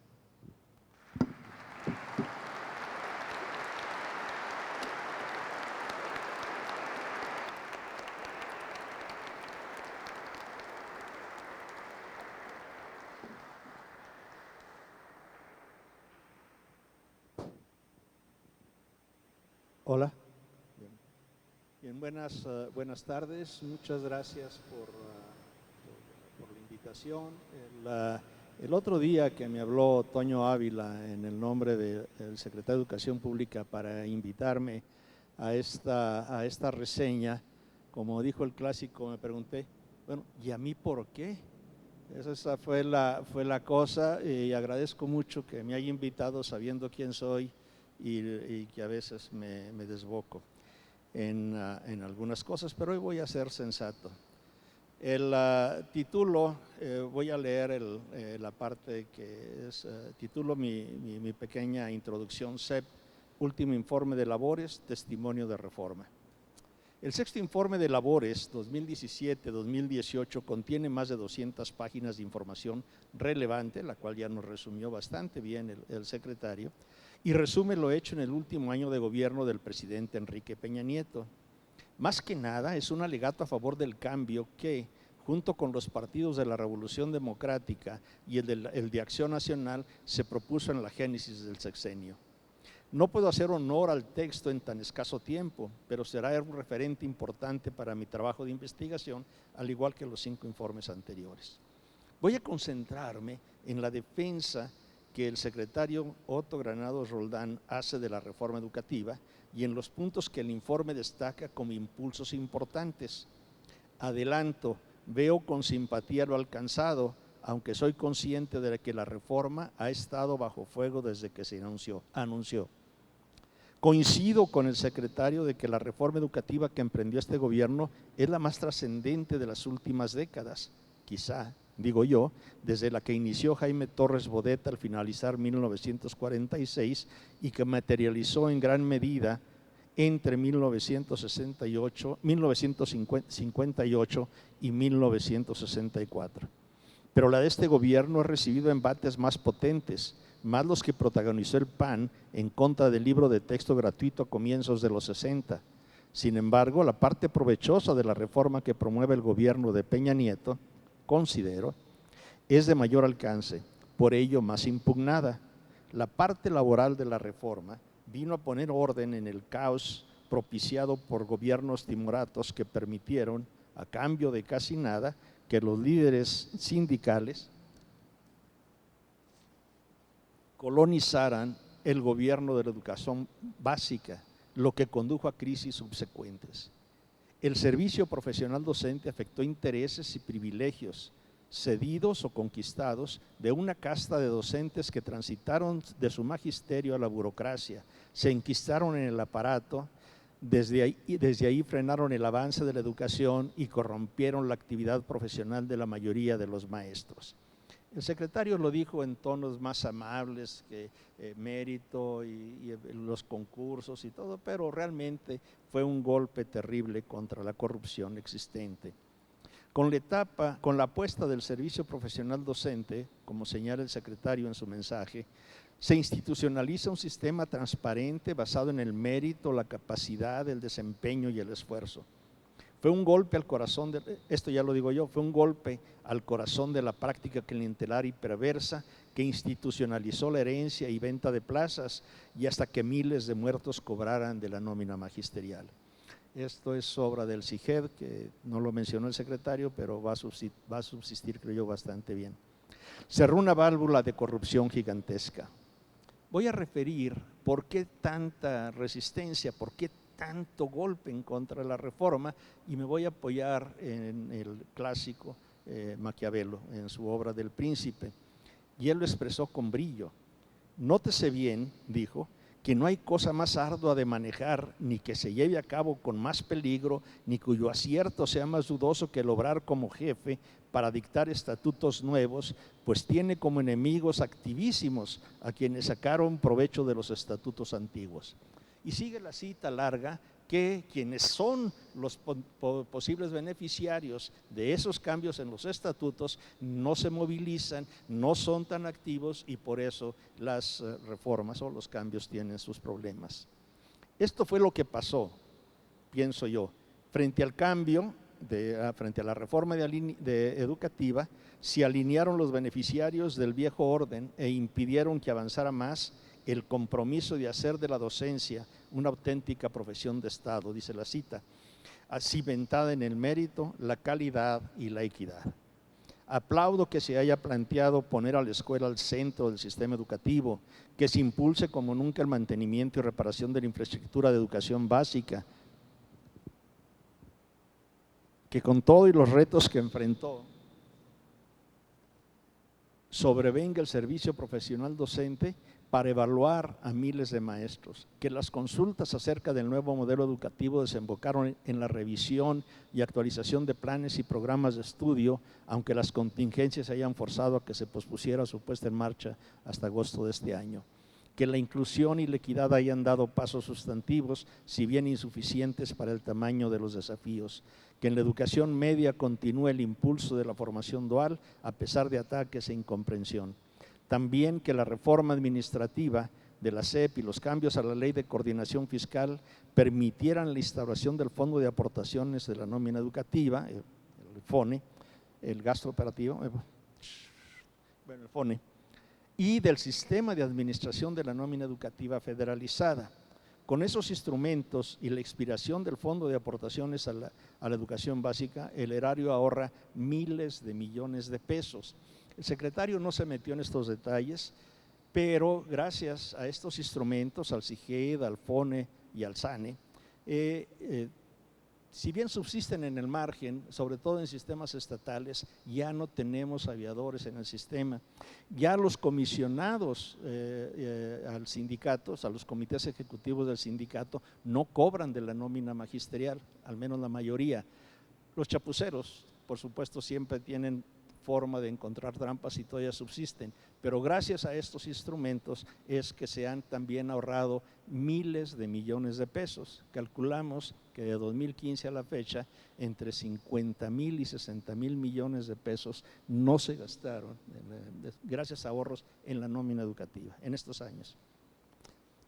Hola. Bien, buenas tardes. Muchas gracias por la invitación. El otro día que me habló Toño Ávila en el nombre del secretario de Educación Pública para invitarme a esta reseña, como dijo el clásico, me pregunté, bueno, ¿y a mí por qué? Esa fue la cosa, y agradezco mucho que me haya invitado sabiendo quién soy y que a veces me desboco en algunas cosas, pero hoy voy a ser sensato. El título, voy a leer la parte que es, titulo mi pequeña introducción, CEP, Último Informe de Labores, Testimonio de Reforma. El sexto informe de labores 2017-2018 contiene más de 200 páginas de información relevante, la cual ya nos resumió bastante bien el secretario, y resume lo hecho en el último año de gobierno del presidente Enrique Peña Nieto. Más que nada es un alegato a favor del cambio que, junto con los partidos de la Revolución Democrática y el de Acción Nacional, se propuso en la génesis del sexenio. No puedo hacer honor al texto en tan escaso tiempo, pero será un referente importante para mi trabajo de investigación, al igual que los 5 informes anteriores. Voy a concentrarme en la defensa que el secretario Otto Granados Roldán hace de la reforma educativa y en los puntos que el informe destaca como impulsos importantes. Adelanto, veo con simpatía lo alcanzado, aunque soy consciente de que la reforma ha estado bajo fuego desde que se anunció. Coincido con el secretario de que la reforma educativa que emprendió este gobierno es la más trascendente de las últimas décadas, quizá, digo yo, desde la que inició Jaime Torres Bodet al finalizar 1946 y que materializó en gran medida entre 1958 y 1964. Pero la de este gobierno ha recibido embates más potentes, más los que protagonizó el PAN en contra del libro de texto gratuito a comienzos de los 60. Sin embargo, la parte provechosa de la reforma que promueve el gobierno de Peña Nieto, considero, es de mayor alcance, por ello más impugnada. La parte laboral de la reforma vino a poner orden en el caos propiciado por gobiernos timoratos que permitieron, a cambio de casi nada, que los líderes sindicales colonizaran el gobierno de la educación básica, lo que condujo a crisis subsecuentes. El servicio profesional docente afectó intereses y privilegios cedidos o conquistados de una casta de docentes que transitaron de su magisterio a la burocracia, se enquistaron en el aparato, desde ahí frenaron el avance de la educación y corrompieron la actividad profesional de la mayoría de los maestros. El secretario lo dijo en tonos más amables que mérito y los concursos y todo, pero realmente fue un golpe terrible contra la corrupción existente. Con la apuesta del servicio profesional docente, como señala el secretario en su mensaje, se institucionaliza un sistema transparente basado en el mérito, la capacidad, el desempeño y el esfuerzo. Fue un golpe al corazón, esto ya lo digo yo, fue un golpe al corazón de la práctica clientelar y perversa que institucionalizó la herencia y venta de plazas y hasta que miles de muertos cobraran de la nómina magisterial. Esto es obra del CIGED, que no lo mencionó el secretario, pero va a subsistir, creo yo, bastante bien. Cerró una válvula de corrupción gigantesca. Voy a referir por qué tanta resistencia, por qué tanto golpe en contra de la reforma, y me voy a apoyar en el clásico Maquiavelo, en su obra del Príncipe, y él lo expresó con brillo. Nótese bien, dijo, que no hay cosa más ardua de manejar, ni que se lleve a cabo con más peligro, ni cuyo acierto sea más dudoso que el obrar como jefe para dictar estatutos nuevos, pues tiene como enemigos activísimos a quienes sacaron provecho de los estatutos antiguos. Y sigue la cita larga que quienes son los posibles beneficiarios de esos cambios en los estatutos no se movilizan, no son tan activos y por eso las reformas o los cambios tienen sus problemas. Esto fue lo que pasó, pienso yo, frente al cambio, frente a la reforma educativa, se alinearon los beneficiarios del viejo orden e impidieron que avanzara más el compromiso de hacer de la docencia una auténtica profesión de Estado, dice la cita, cimentada en el mérito, la calidad y la equidad. Aplaudo que se haya planteado poner a la escuela al centro del sistema educativo, que se impulse como nunca el mantenimiento y reparación de la infraestructura de educación básica, que con todo y los retos que enfrentó, sobrevenga el servicio profesional docente para evaluar a miles de maestros, que las consultas acerca del nuevo modelo educativo desembocaron en la revisión y actualización de planes y programas de estudio, aunque las contingencias hayan forzado a que se pospusiera su puesta en marcha hasta agosto de este año. Que la inclusión y la equidad hayan dado pasos sustantivos, si bien insuficientes para el tamaño de los desafíos. Que en la educación media continúe el impulso de la formación dual a pesar de ataques e incomprensión. También que la reforma administrativa de la SEP y los cambios a la Ley de Coordinación Fiscal permitieran la instauración del Fondo de Aportaciones de la Nómina Educativa, el FONE, el gasto operativo, el FONE, y del sistema de administración de la nómina educativa federalizada. Con esos instrumentos y la expiración del Fondo de Aportaciones a la educación básica, el erario ahorra miles de millones de pesos. El secretario no se metió en estos detalles, pero gracias a estos instrumentos, al CIGED, al FONE y al SANE, si bien subsisten en el margen, sobre todo en sistemas estatales, ya no tenemos aviadores en el sistema. Ya los comisionados al sindicato, a los comités ejecutivos del sindicato, no cobran de la nómina magisterial, al menos la mayoría. Los chapuceros, por supuesto, siempre tienen forma de encontrar trampas y todavía subsisten, pero gracias a estos instrumentos es que se han también ahorrado miles de millones de pesos. Calculamos que de 2015 a la fecha, entre 50,000 y 60,000 millones de pesos no se gastaron gracias a ahorros en la nómina educativa en estos años.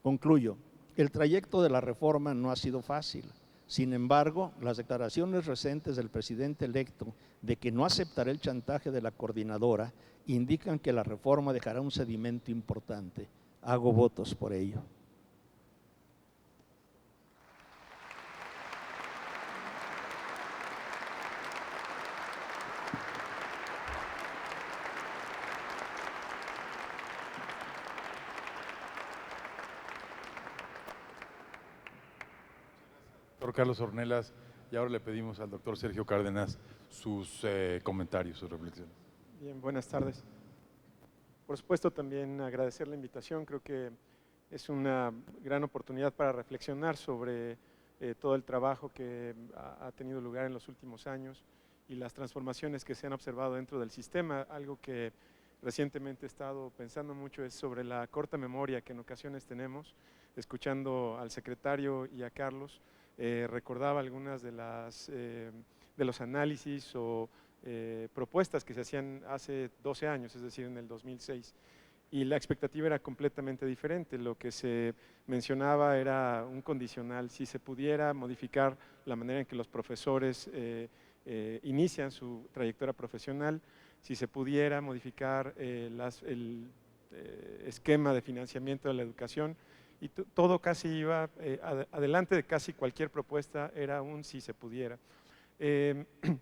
Concluyo, el trayecto de la reforma no ha sido fácil. Sin embargo, las declaraciones recientes del presidente electo de que no aceptará el chantaje de la coordinadora indican que la reforma dejará un sedimento importante. Hago votos por ello. doctor Carlos Ornelas, y ahora le pedimos al doctor Sergio Cárdenas sus comentarios, sus reflexiones. Bien, buenas tardes. Por supuesto, también agradecer la invitación. Creo que es una gran oportunidad para reflexionar sobre todo el trabajo que ha tenido lugar en los últimos años y las transformaciones que se han observado dentro del sistema. Algo que recientemente he estado pensando mucho es sobre la corta memoria que en ocasiones tenemos. Escuchando al secretario y a Carlos, recordaba algunas de los análisis o propuestas que se hacían hace 12 años, es decir, en el 2006. Y la expectativa era completamente diferente. Lo que se mencionaba era un condicional. Si se pudiera modificar la manera en que los profesores inician su trayectoria profesional, si se pudiera modificar el esquema de financiamiento de la educación, y todo casi iba, adelante de casi cualquier propuesta era un si se pudiera.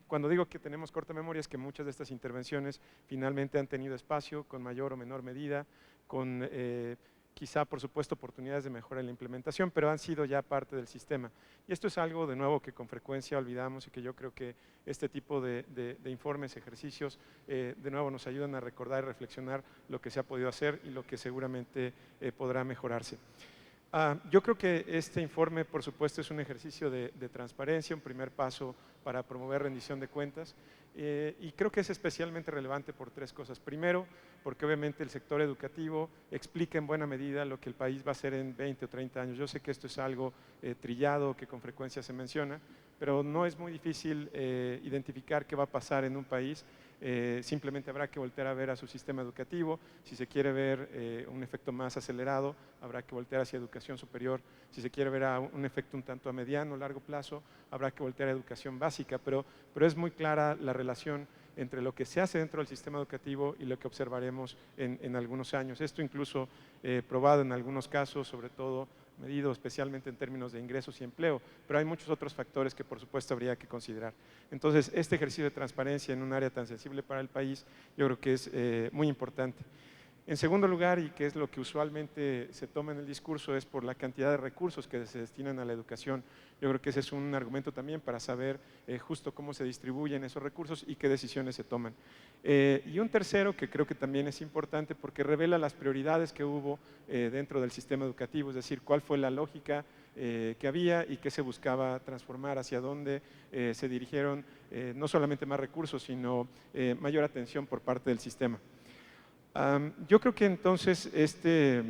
Cuando digo que tenemos corta memoria es que muchas de estas intervenciones finalmente han tenido espacio con mayor o menor medida, con quizá por supuesto oportunidades de mejora en la implementación, pero han sido ya parte del sistema. Y esto es algo de nuevo que con frecuencia olvidamos y que yo creo que este tipo de informes, ejercicios, de nuevo nos ayudan a recordar y reflexionar lo que se ha podido hacer y lo que seguramente podrá mejorarse. Yo creo que este informe, por supuesto, es un ejercicio de transparencia, un primer paso para promover rendición de cuentas, y creo que es especialmente relevante por tres cosas. Primero, porque obviamente el sector educativo explica en buena medida lo que el país va a hacer en 20 o 30 años. Yo sé que esto es algo trillado, que con frecuencia se menciona, pero no es muy difícil identificar qué va a pasar en un país. Simplemente habrá que voltear a ver a su sistema educativo. Si se quiere ver un efecto más acelerado, habrá que voltear hacia educación superior. Si se quiere ver un efecto un tanto a mediano o largo plazo, habrá que voltear a educación básica, pero es muy clara la relación entre lo que se hace dentro del sistema educativo y lo que observaremos en algunos años. Esto incluso probado en algunos casos, sobre todo medido especialmente en términos de ingresos y empleo, pero hay muchos otros factores que por supuesto habría que considerar. Entonces, este ejercicio de transparencia en un área tan sensible para el país, yo creo que es muy importante. En segundo lugar, y que es lo que usualmente se toma en el discurso, es por la cantidad de recursos que se destinan a la educación. Yo creo que ese es un argumento también para saber justo cómo se distribuyen esos recursos y qué decisiones se toman. Y un tercero que creo que también es importante porque revela las prioridades que hubo dentro del sistema educativo, es decir, cuál fue la lógica que había y qué se buscaba transformar, hacia dónde se dirigieron no solamente más recursos, sino mayor atención por parte del sistema. Yo creo que entonces este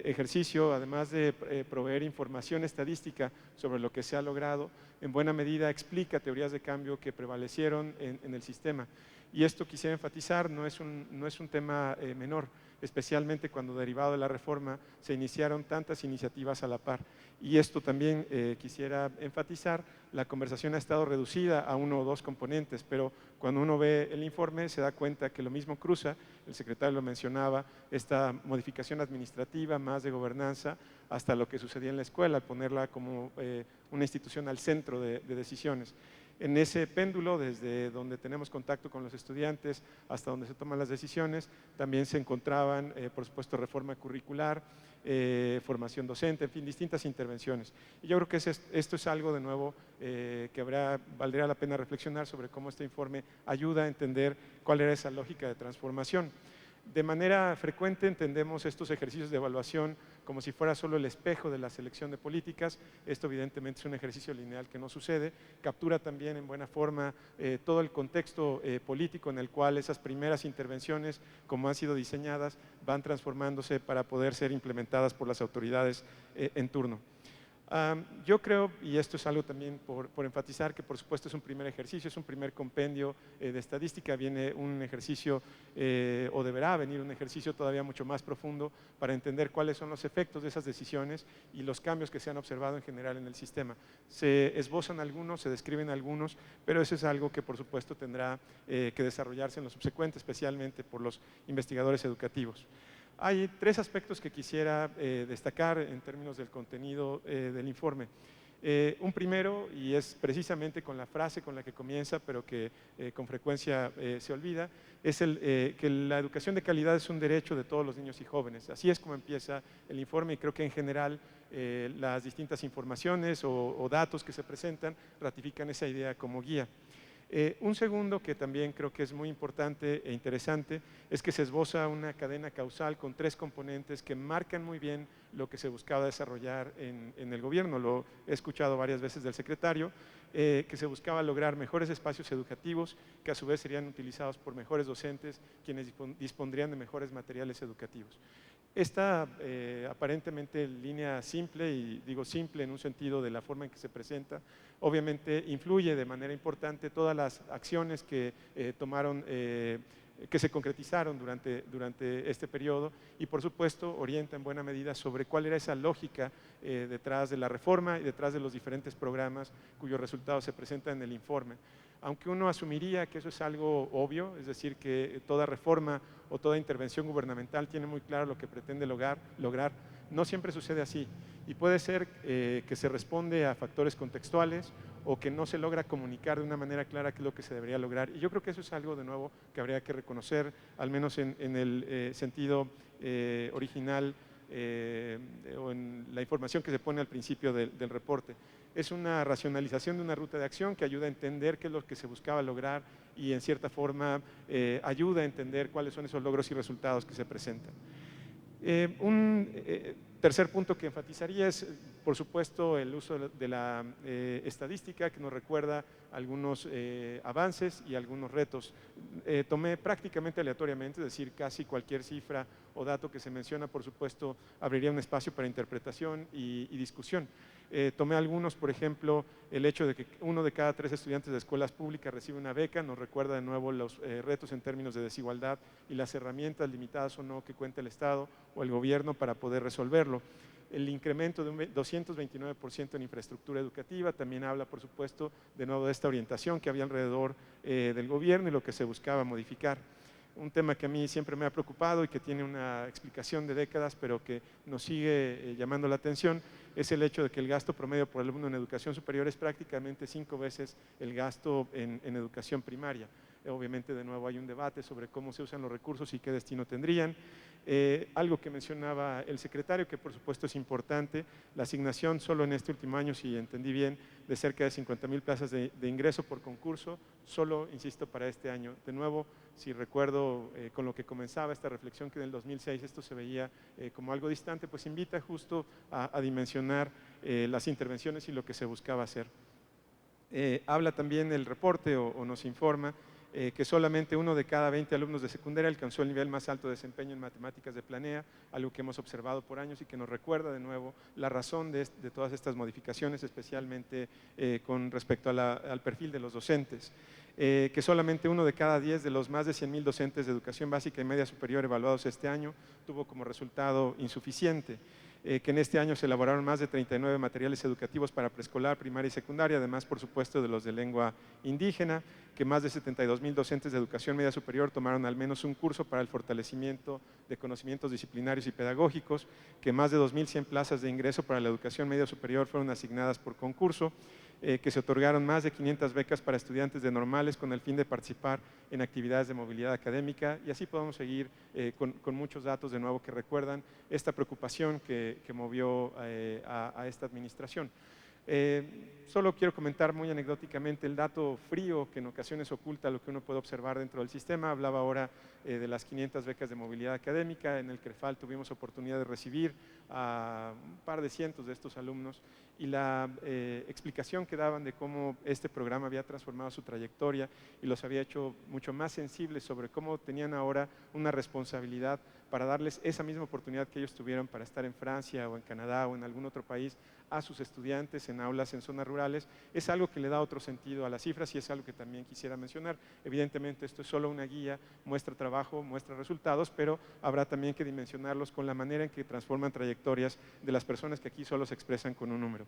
ejercicio, además de proveer información estadística sobre lo que se ha logrado, en buena medida explica teorías de cambio que prevalecieron en el sistema. Y esto quisiera enfatizar, no es un tema menor, especialmente cuando derivado de la reforma se iniciaron tantas iniciativas a la par. Y esto también quisiera enfatizar, la conversación ha estado reducida a uno o dos componentes, pero cuando uno ve el informe se da cuenta que lo mismo cruza, el secretario lo mencionaba, esta modificación administrativa más de gobernanza, hasta lo que sucedía en la escuela, ponerla como una institución al centro de decisiones. En ese péndulo, desde donde tenemos contacto con los estudiantes hasta donde se toman las decisiones, también se encontraban, por supuesto, reforma curricular, formación docente, en fin, distintas intervenciones. Y yo creo que esto es algo, de nuevo, que valdría la pena reflexionar sobre cómo este informe ayuda a entender cuál era esa lógica de transformación. De manera frecuente entendemos estos ejercicios de evaluación como si fuera solo el espejo de la selección de políticas. Esto evidentemente es un ejercicio lineal que no sucede. Captura también en buena forma todo el contexto político en el cual esas primeras intervenciones, como han sido diseñadas, van transformándose para poder ser implementadas por las autoridades en turno. Yo creo, y esto es algo también por enfatizar, que por supuesto es un primer ejercicio, es un primer compendio de estadística, viene un ejercicio o deberá venir un ejercicio todavía mucho más profundo para entender cuáles son los efectos de esas decisiones y los cambios que se han observado en general en el sistema. Se esbozan algunos, se describen algunos, pero eso es algo que por supuesto tendrá que desarrollarse en lo subsecuente, especialmente por los investigadores educativos. Hay tres aspectos que quisiera destacar en términos del contenido del informe. Un primero, y es precisamente con la frase con la que comienza, pero que con frecuencia se olvida, es que la educación de calidad es un derecho de todos los niños y jóvenes. Así es como empieza el informe y creo que en general las distintas informaciones o datos que se presentan ratifican esa idea como guía. Un segundo que también creo que es muy importante e interesante es que se esboza una cadena causal con 3 componentes que marcan muy bien lo que se buscaba desarrollar en el gobierno. Lo he escuchado varias veces del secretario, que se buscaba lograr mejores espacios educativos que a su vez serían utilizados por mejores docentes, quienes dispondrían de mejores materiales educativos. Esta aparentemente línea simple, y digo simple en un sentido de la forma en que se presenta, obviamente influye de manera importante todas las acciones que que se concretizaron durante este periodo y por supuesto orienta en buena medida sobre cuál era esa lógica detrás de la reforma y detrás de los diferentes programas cuyos resultados se presentan en el informe. Aunque uno asumiría que eso es algo obvio, es decir, que toda reforma o toda intervención gubernamental tiene muy claro lo que pretende lograr, no siempre sucede así. Y puede ser que se responde a factores contextuales o que no se logra comunicar de una manera clara qué es lo que se debería lograr. Y yo creo que eso es algo, de nuevo, que habría que reconocer, al menos en el sentido original o en la información que se pone al principio del reporte. Es una racionalización de una ruta de acción que ayuda a entender qué es lo que se buscaba lograr y en cierta forma ayuda a entender cuáles son esos logros y resultados que se presentan. Un tercer punto que enfatizaría es, por supuesto, el uso de la estadística, que nos recuerda algunos avances y algunos retos. Tomé prácticamente aleatoriamente, es decir, casi cualquier cifra o dato que se menciona, por supuesto, abriría un espacio para interpretación y discusión. Tomé algunos, por ejemplo, el hecho de que 1 de cada 3 estudiantes de escuelas públicas recibe una beca, nos recuerda de nuevo los retos en términos de desigualdad y las herramientas limitadas o no que cuenta el Estado o el gobierno para poder resolverlo. El incremento de un 229% en infraestructura educativa también habla, por supuesto, de nuevo de esta orientación que había alrededor del gobierno y lo que se buscaba modificar. Un tema que a mí siempre me ha preocupado y que tiene una explicación de décadas, pero que nos sigue llamando la atención, es el hecho de que el gasto promedio por alumno en educación superior es prácticamente 5 veces el gasto en educación primaria. Obviamente, de nuevo, hay un debate sobre cómo se usan los recursos y qué destino tendrían. Algo que mencionaba el secretario, que por supuesto es importante, la asignación solo en este último año, si entendí bien, de cerca de 50,000 plazas de ingreso por concurso, solo, insisto, para este año. De nuevo, si recuerdo con lo que comenzaba esta reflexión, que en el 2006 esto se veía como algo distante, pues invita justo a dimensionar las intervenciones y lo que se buscaba hacer. Habla también el reporte o nos informa que solamente 1 de cada 20 alumnos de secundaria alcanzó el nivel más alto de desempeño en matemáticas de Planea, algo que hemos observado por años y que nos recuerda de nuevo la razón de todas estas modificaciones, especialmente con respecto al perfil de los docentes. Que solamente 1 de cada 10 de los más de 100,000 docentes de educación básica y media superior evaluados este año tuvo como resultado insuficiente. Que en este año se elaboraron más de 39 materiales educativos para preescolar, primaria y secundaria, además, por supuesto, de los de lengua indígena, que más de 72,000 docentes de educación media superior tomaron al menos un curso para el fortalecimiento de conocimientos disciplinarios y pedagógicos, que más de 2,100 plazas de ingreso para la educación media superior fueron asignadas por concurso, que se otorgaron más de 500 becas para estudiantes de normales con el fin de participar en actividades de movilidad académica, y así podemos seguir con muchos datos de nuevo que recuerdan esta preocupación que movió a esta administración. Solo quiero comentar muy anecdóticamente el dato frío que en ocasiones oculta lo que uno puede observar dentro del sistema. Hablaba ahora de las 500 becas de movilidad académica. En el CREFAL tuvimos oportunidad de recibir a un par de cientos de estos alumnos y la explicación que daban de cómo este programa había transformado su trayectoria y los había hecho mucho más sensibles sobre cómo tenían ahora una responsabilidad para darles esa misma oportunidad que ellos tuvieron para estar en Francia o en Canadá o en algún otro país a sus estudiantes en aulas en zonas rurales, es algo que le da otro sentido a las cifras y es algo que también quisiera mencionar. Evidentemente esto es solo una guía, muestra trabajo, muestra resultados, pero habrá también que dimensionarlos con la manera en que transforman trayectorias de las personas que aquí solo se expresan con un número.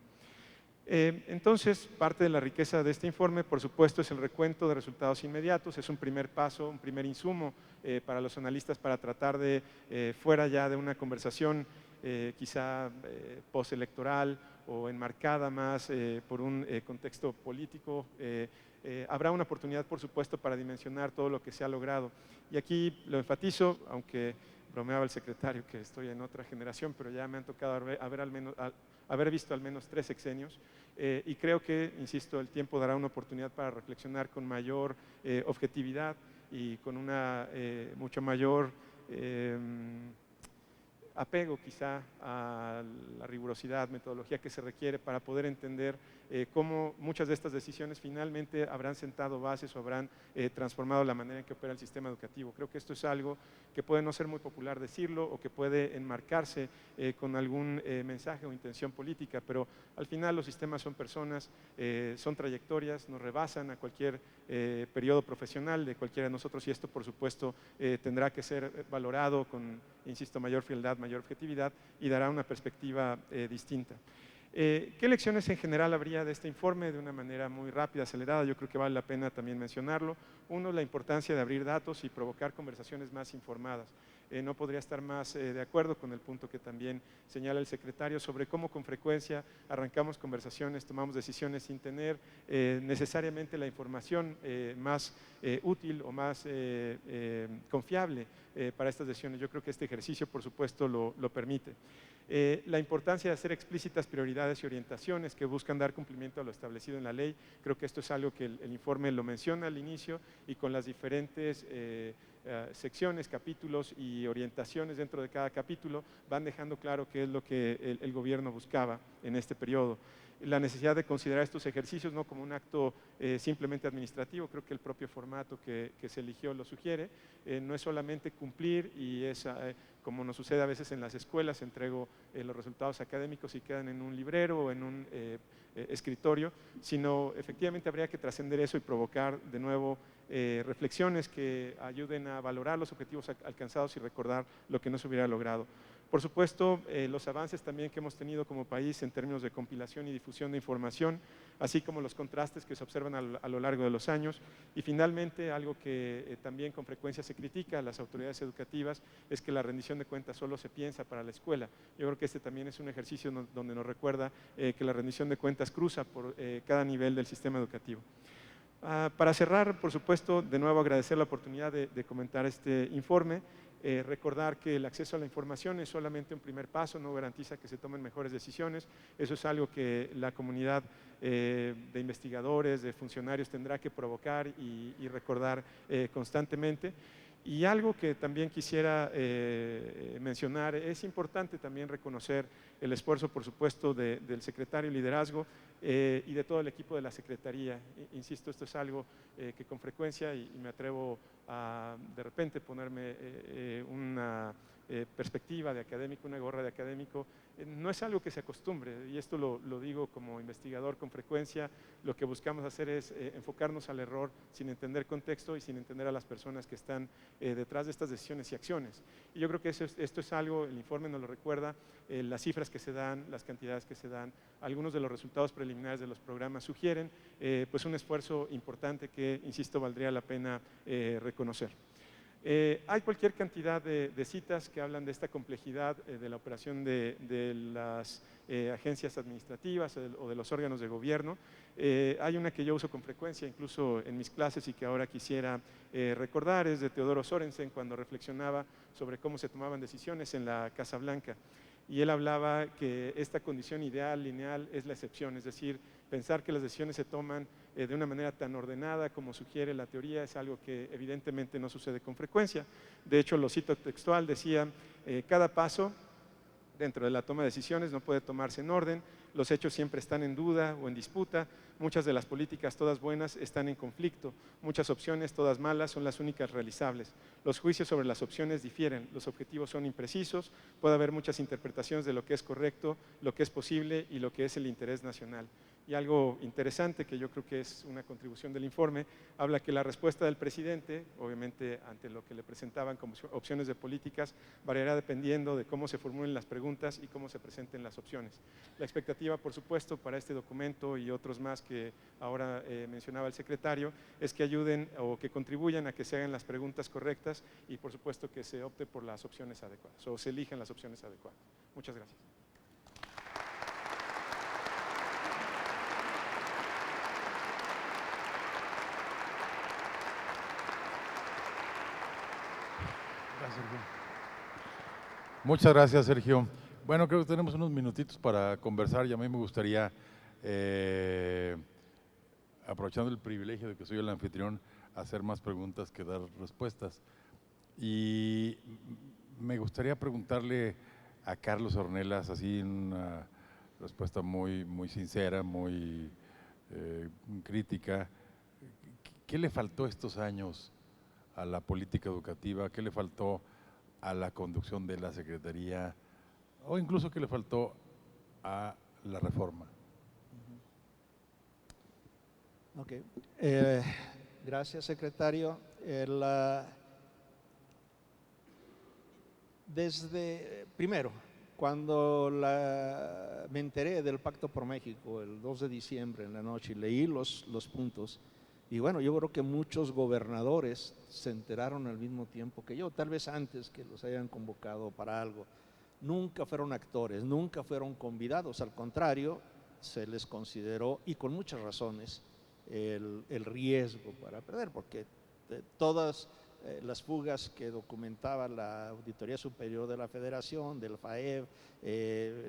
Entonces, parte de la riqueza de este informe, por supuesto, es el recuento de resultados inmediatos, es un primer paso, un primer insumo para los analistas para tratar de, fuera ya de una conversación quizá postelectoral o enmarcada más por un contexto político. Habrá una oportunidad, por supuesto, para dimensionar todo lo que se ha logrado. Y aquí lo enfatizo, aunque bromeaba el secretario que estoy en otra generación, pero ya me han tocado haber visto al menos 3 sexenios, y creo que, insisto, el tiempo dará una oportunidad para reflexionar con mayor objetividad y con una mucho mayor apego quizá a la rigurosidad, metodología que se requiere para poder entender cómo muchas de estas decisiones finalmente habrán sentado bases o habrán transformado la manera en que opera el sistema educativo. Creo que esto es algo que puede no ser muy popular decirlo o que puede enmarcarse con algún mensaje o intención política, pero al final los sistemas son personas, son trayectorias, nos rebasan a cualquier periodo profesional de cualquiera de nosotros, y esto por supuesto tendrá que ser valorado con, insisto, mayor frialdad, mayor objetividad, y dará una perspectiva distinta. ¿Qué lecciones en general habría de este informe? De una manera muy rápida, acelerada, yo creo que vale la pena también mencionarlo. Uno, la importancia de abrir datos y provocar conversaciones más informadas. No podría estar más de acuerdo con el punto que también señala el secretario sobre cómo con frecuencia arrancamos conversaciones, tomamos decisiones sin tener necesariamente la información más útil o más confiable para estas decisiones. Yo creo que este ejercicio, por supuesto, lo permite. La importancia de hacer explícitas prioridades y orientaciones que buscan dar cumplimiento a lo establecido en la ley. Creo que esto es algo que el informe lo menciona al inicio, y con las diferentes secciones, capítulos y orientaciones dentro de cada capítulo van dejando claro qué es lo que el gobierno buscaba en este periodo. La necesidad de considerar estos ejercicios no como un acto simplemente administrativo, creo que el propio formato que se eligió lo sugiere. No es solamente cumplir y es como nos sucede a veces en las escuelas, entrego los resultados académicos y quedan en un librero o en un escritorio, sino efectivamente habría que trascender eso y provocar de nuevo reflexiones que ayuden a valorar los objetivos alcanzados y recordar lo que no se hubiera logrado. Por supuesto, los avances también que hemos tenido como país en términos de compilación y difusión de información, así como los contrastes que se observan a lo largo de los años. Y finalmente, algo que también con frecuencia se critica a las autoridades educativas es que la rendición de cuentas solo se piensa para la escuela. Yo creo que este también es un ejercicio donde nos recuerda que la rendición de cuentas cruza por cada nivel del sistema educativo. Para cerrar, por supuesto, de nuevo agradecer la oportunidad de comentar este informe. Recordar que el acceso a la información es solamente un primer paso, no garantiza que se tomen mejores decisiones. Eso es algo que la comunidad de investigadores, de funcionarios tendrá que provocar y recordar constantemente. Y algo que también quisiera mencionar, es importante también reconocer el esfuerzo, por supuesto, del secretario de liderazgo y de todo el equipo de la Secretaría. Insisto, esto es algo que con frecuencia, y me atrevo a de repente ponerme una perspectiva de académico, una gorra de académico, no es algo que se acostumbre, y esto lo digo como investigador con frecuencia. Lo que buscamos hacer es enfocarnos al error sin entender contexto y sin entender a las personas que están detrás de estas decisiones y acciones. Y yo creo que esto es algo, el informe nos lo recuerda, las cifras que se dan, las cantidades que se dan, algunos de los resultados preliminares de los programas sugieren pues un esfuerzo importante que, insisto, valdría la pena reconocer. Hay cualquier cantidad de citas que hablan de esta complejidad de la operación de las agencias administrativas o de los órganos de gobierno. Hay una que yo uso con frecuencia, incluso en mis clases, y que ahora quisiera recordar, es de Teodoro Sorensen, cuando reflexionaba sobre cómo se tomaban decisiones en la Casa Blanca. Y él hablaba que esta condición ideal, lineal, es la excepción, es decir, pensar que las decisiones se toman de una manera tan ordenada como sugiere la teoría es algo que evidentemente no sucede con frecuencia. De hecho, lo cito textual, decía, cada paso dentro de la toma de decisiones no puede tomarse en orden, los hechos siempre están en duda o en disputa, muchas de las políticas, todas buenas, están en conflicto, muchas opciones, todas malas, son las únicas realizables. Los juicios sobre las opciones difieren, los objetivos son imprecisos, puede haber muchas interpretaciones de lo que es correcto, lo que es posible y lo que es el interés nacional. Y algo interesante, que yo creo que es una contribución del informe, habla que la respuesta del presidente, obviamente ante lo que le presentaban como opciones de políticas, variará dependiendo de cómo se formulen las preguntas y cómo se presenten las opciones. La expectativa, por supuesto, para este documento y otros más que ahora mencionaba el secretario, es que ayuden o que contribuyan a que se hagan las preguntas correctas y, por supuesto, que se opte por las opciones adecuadas o se elijan las opciones adecuadas. Muchas gracias. Gracias, Sergio. Muchas gracias, Sergio. Bueno, creo que tenemos unos minutitos para conversar y a mí me gustaría, aprovechando el privilegio de que soy el anfitrión, hacer más preguntas que dar respuestas. Y me gustaría preguntarle a Carlos Ornelas, así en una respuesta muy sincera, muy crítica, ¿qué le faltó estos años a la política educativa? ¿Qué le faltó a la conducción de la Secretaría? O incluso qué le faltó a la reforma. Ok. Gracias, secretario. Primero, cuando me enteré del Pacto por México el 2 de diciembre en la noche y leí los puntos, y bueno, yo creo que muchos gobernadores se enteraron al mismo tiempo que yo, tal vez antes que los hayan convocado para algo. Nunca fueron actores, nunca fueron convidados, al contrario, se les consideró, y con muchas razones, el riesgo para perder, porque todas las fugas que documentaba la Auditoría Superior de la Federación, del FAEB,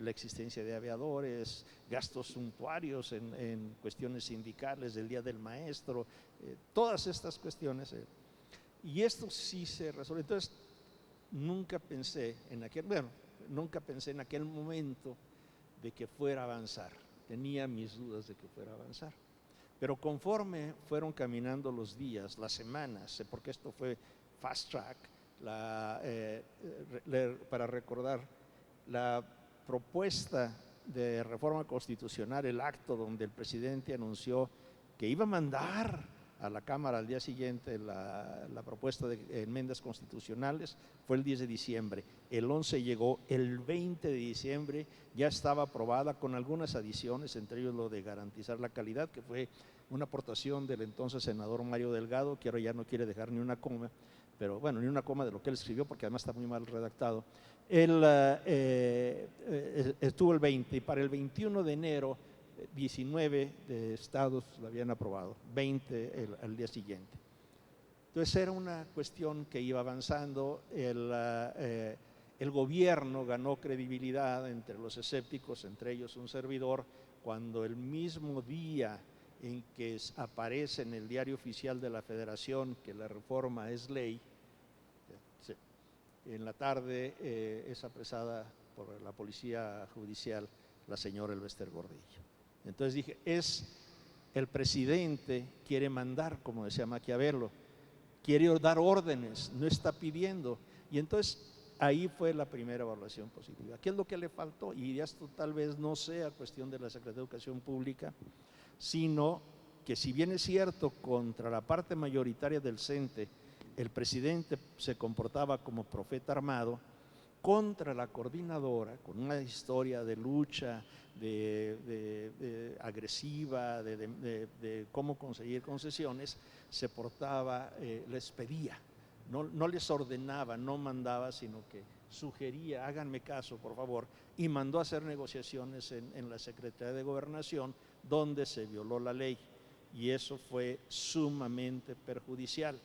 la existencia de aviadores, gastos suntuarios en cuestiones sindicales del Día del Maestro, todas estas cuestiones. Y esto sí se resuelve. Entonces, nunca pensé en aquel momento de que fuera a avanzar. Tenía mis dudas de que fuera a avanzar. Pero conforme fueron caminando los días, las semanas, porque esto fue fast track, para recordar, la propuesta de reforma constitucional, el acto donde el presidente anunció que iba a mandar a la Cámara al día siguiente la propuesta de enmiendas constitucionales, fue el 10 de diciembre. El 11 llegó, el 20 de diciembre ya estaba aprobada con algunas adiciones, entre ellos lo de garantizar la calidad, que fue una aportación del entonces senador Mario Delgado, que ahora ya no quiere dejar ni una coma, pero bueno, ni una coma de lo que él escribió, porque además está muy mal redactado. Él estuvo el 20 y para el 21 de enero 19 de estados lo habían aprobado, 20 al día siguiente. Entonces era una cuestión que iba avanzando, el gobierno ganó credibilidad entre los escépticos, entre ellos un servidor, cuando el mismo día en que aparece en el diario oficial de la Federación que la reforma es ley, en la tarde es apresada por la policía judicial la señora Elbester Gordillo. Entonces dije, el presidente quiere mandar, como decía Maquiavelo, quiere dar órdenes, no está pidiendo. Y entonces ahí fue la primera evaluación positiva. ¿Qué es lo que le faltó? Y esto tal vez no sea cuestión de la Secretaría de Educación Pública, sino que si bien es cierto, contra la parte mayoritaria del CENTE, el presidente se comportaba como profeta armado, contra la coordinadora, con una historia de lucha, de agresiva, de cómo conseguir concesiones, se portaba, les pedía, no les ordenaba, no mandaba, sino que sugería, háganme caso por favor, y mandó a hacer negociaciones en la Secretaría de Gobernación, donde se violó la ley, y eso fue sumamente perjudicial.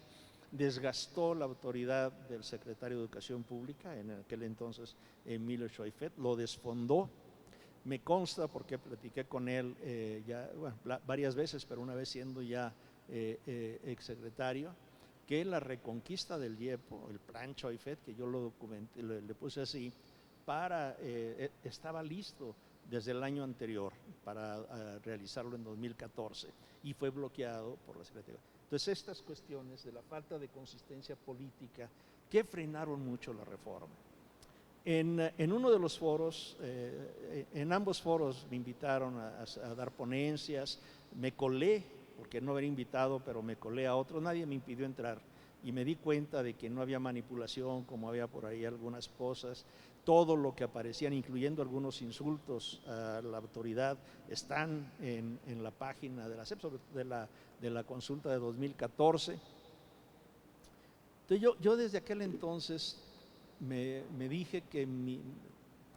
Desgastó la autoridad del secretario de Educación Pública, en aquel entonces Emilio Choifet, lo desfondó. Me consta, porque platiqué con él varias veces, pero una vez siendo ya exsecretario, que la reconquista del IEPO, el plan Choifet, que yo lo documenté, le puse así, estaba listo desde el año anterior para realizarlo en 2014 y fue bloqueado por la Secretaría. Entonces, estas cuestiones de la falta de consistencia política que frenaron mucho la reforma. En uno de los foros, en ambos foros me invitaron a dar ponencias, me colé, porque no había invitado, pero me colé a otro, nadie me impidió entrar y me di cuenta de que no había manipulación, como había por ahí algunas cosas. Todo lo que aparecían, incluyendo algunos insultos a la autoridad, están en la página de la SEP, de la consulta de 2014. Entonces yo desde aquel entonces me dije que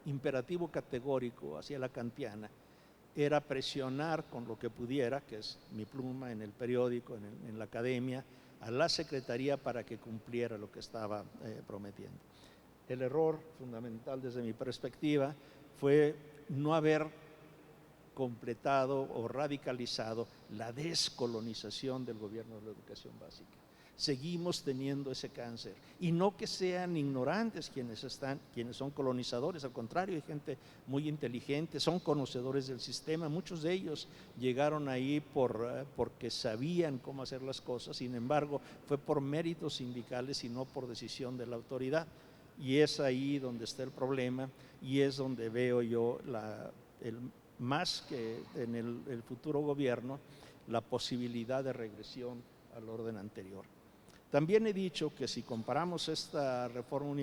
imperativo categórico hacia la kantiana era presionar con lo que pudiera, que es mi pluma en el periódico, en la academia, a la Secretaría para que cumpliera lo que estaba prometiendo. El error fundamental desde mi perspectiva fue no haber completado o radicalizado la descolonización del gobierno de la educación básica. Seguimos teniendo ese cáncer, y no que sean ignorantes quienes son colonizadores, al contrario, hay gente muy inteligente, son conocedores del sistema, muchos de ellos llegaron ahí porque sabían cómo hacer las cosas, sin embargo fue por méritos sindicales y no por decisión de la autoridad, y es ahí donde está el problema, y es donde veo yo más que en el futuro gobierno la posibilidad de regresión al orden anterior. También he dicho que si comparamos esta reforma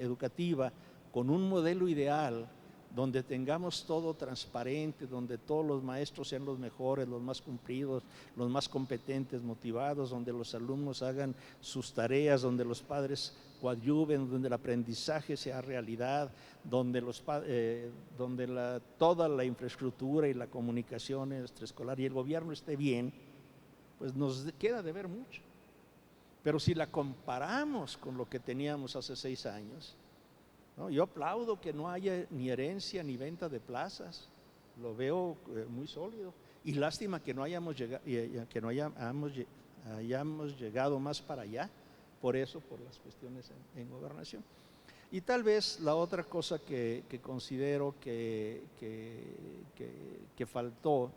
educativa con un modelo ideal donde tengamos todo transparente, donde todos los maestros sean los mejores, los más cumplidos, los más competentes, motivados, donde los alumnos hagan sus tareas, donde los padres coadyuven, donde el aprendizaje sea realidad, donde toda la infraestructura y la comunicación extraescolar y el gobierno esté bien, pues nos queda de ver mucho. Pero si la comparamos con lo que teníamos hace 6 años, ¿no? Yo aplaudo que no haya ni herencia ni venta de plazas, lo veo muy sólido, y lástima que no hayamos llegado más para allá, por eso, por las cuestiones en gobernación. Y tal vez la otra cosa que considero que faltó,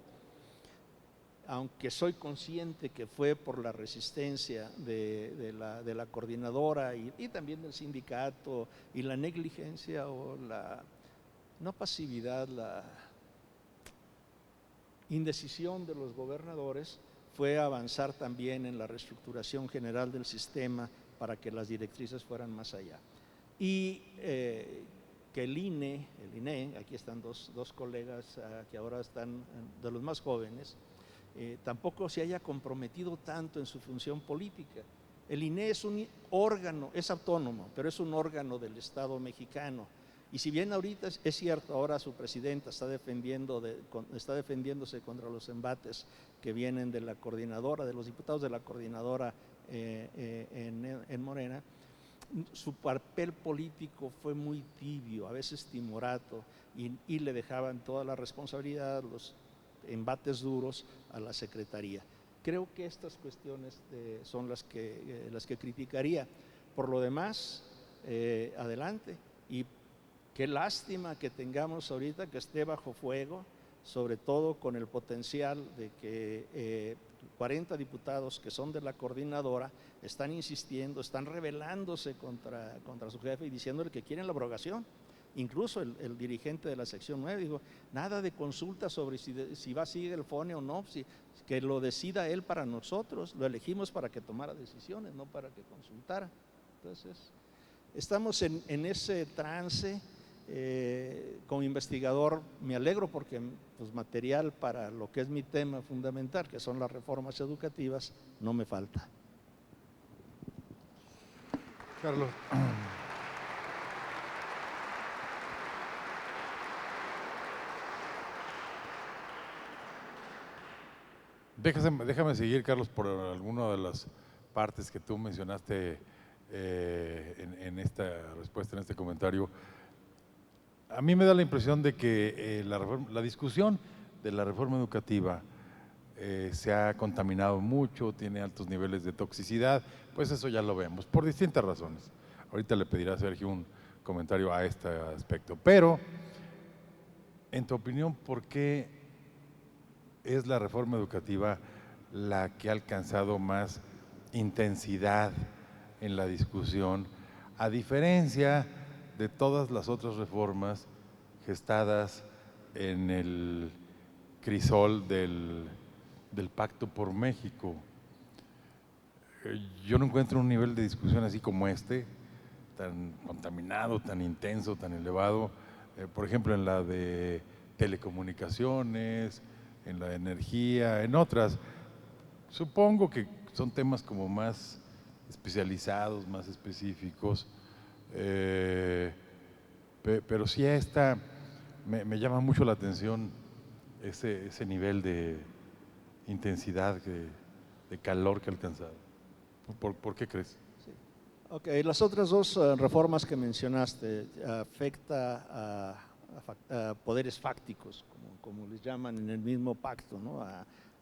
aunque soy consciente que fue por la resistencia de la coordinadora y también del sindicato, y la negligencia o la no pasividad, la indecisión de los gobernadores, fue avanzar también en la reestructuración general del sistema para que las directrices fueran más allá. Y que el INE, aquí están dos colegas que ahora están de los más jóvenes, tampoco se haya comprometido tanto en su función política. El INE es un órgano, es autónomo, pero es un órgano del Estado mexicano. Y si bien ahorita es cierto, ahora su presidenta está defendiéndose contra los embates que vienen de la coordinadora, de los diputados de la coordinadora en Morena, su papel político fue muy tibio, a veces timorato, y le dejaban toda la responsabilidad, los embates duros a la Secretaría. Creo que estas cuestiones son las que criticaría. Por lo demás, adelante. Y qué lástima que tengamos ahorita que esté bajo fuego, sobre todo con el potencial de que 40 diputados que son de la coordinadora están insistiendo, están rebelándose contra su jefe y diciéndole que quieren la abrogación. Incluso el dirigente de la sección 9 dijo, nada de consulta sobre si va a seguir el FONE o no, que lo decida él para nosotros, lo elegimos para que tomara decisiones, no para que consultara. Entonces, estamos en ese trance. Como investigador me alegro porque pues, material para lo que es mi tema fundamental, que son las reformas educativas, no me falta. Carlos. Déjame seguir, Carlos, por alguna de las partes que tú mencionaste en esta respuesta, en este comentario. A mí me da la impresión de que la discusión de la reforma educativa se ha contaminado mucho, tiene altos niveles de toxicidad, pues eso ya lo vemos, por distintas razones. Ahorita le pediré a Sergio un comentario a este aspecto. Pero, en tu opinión, ¿por qué es la reforma educativa la que ha alcanzado más intensidad en la discusión, a diferencia de todas las otras reformas gestadas en el crisol del Pacto por México? Yo no encuentro un nivel de discusión así como este, tan contaminado, tan intenso, tan elevado, por ejemplo en la de telecomunicaciones, en la de energía, en otras. Supongo que son temas como más especializados, más específicos, pero sí me llama mucho la atención ese nivel de intensidad, de calor que ha alcanzado. ¿Por qué crees? Ok, las otras dos reformas que mencionaste afecta a poderes fácticos, como les llaman en el mismo pacto, ¿no?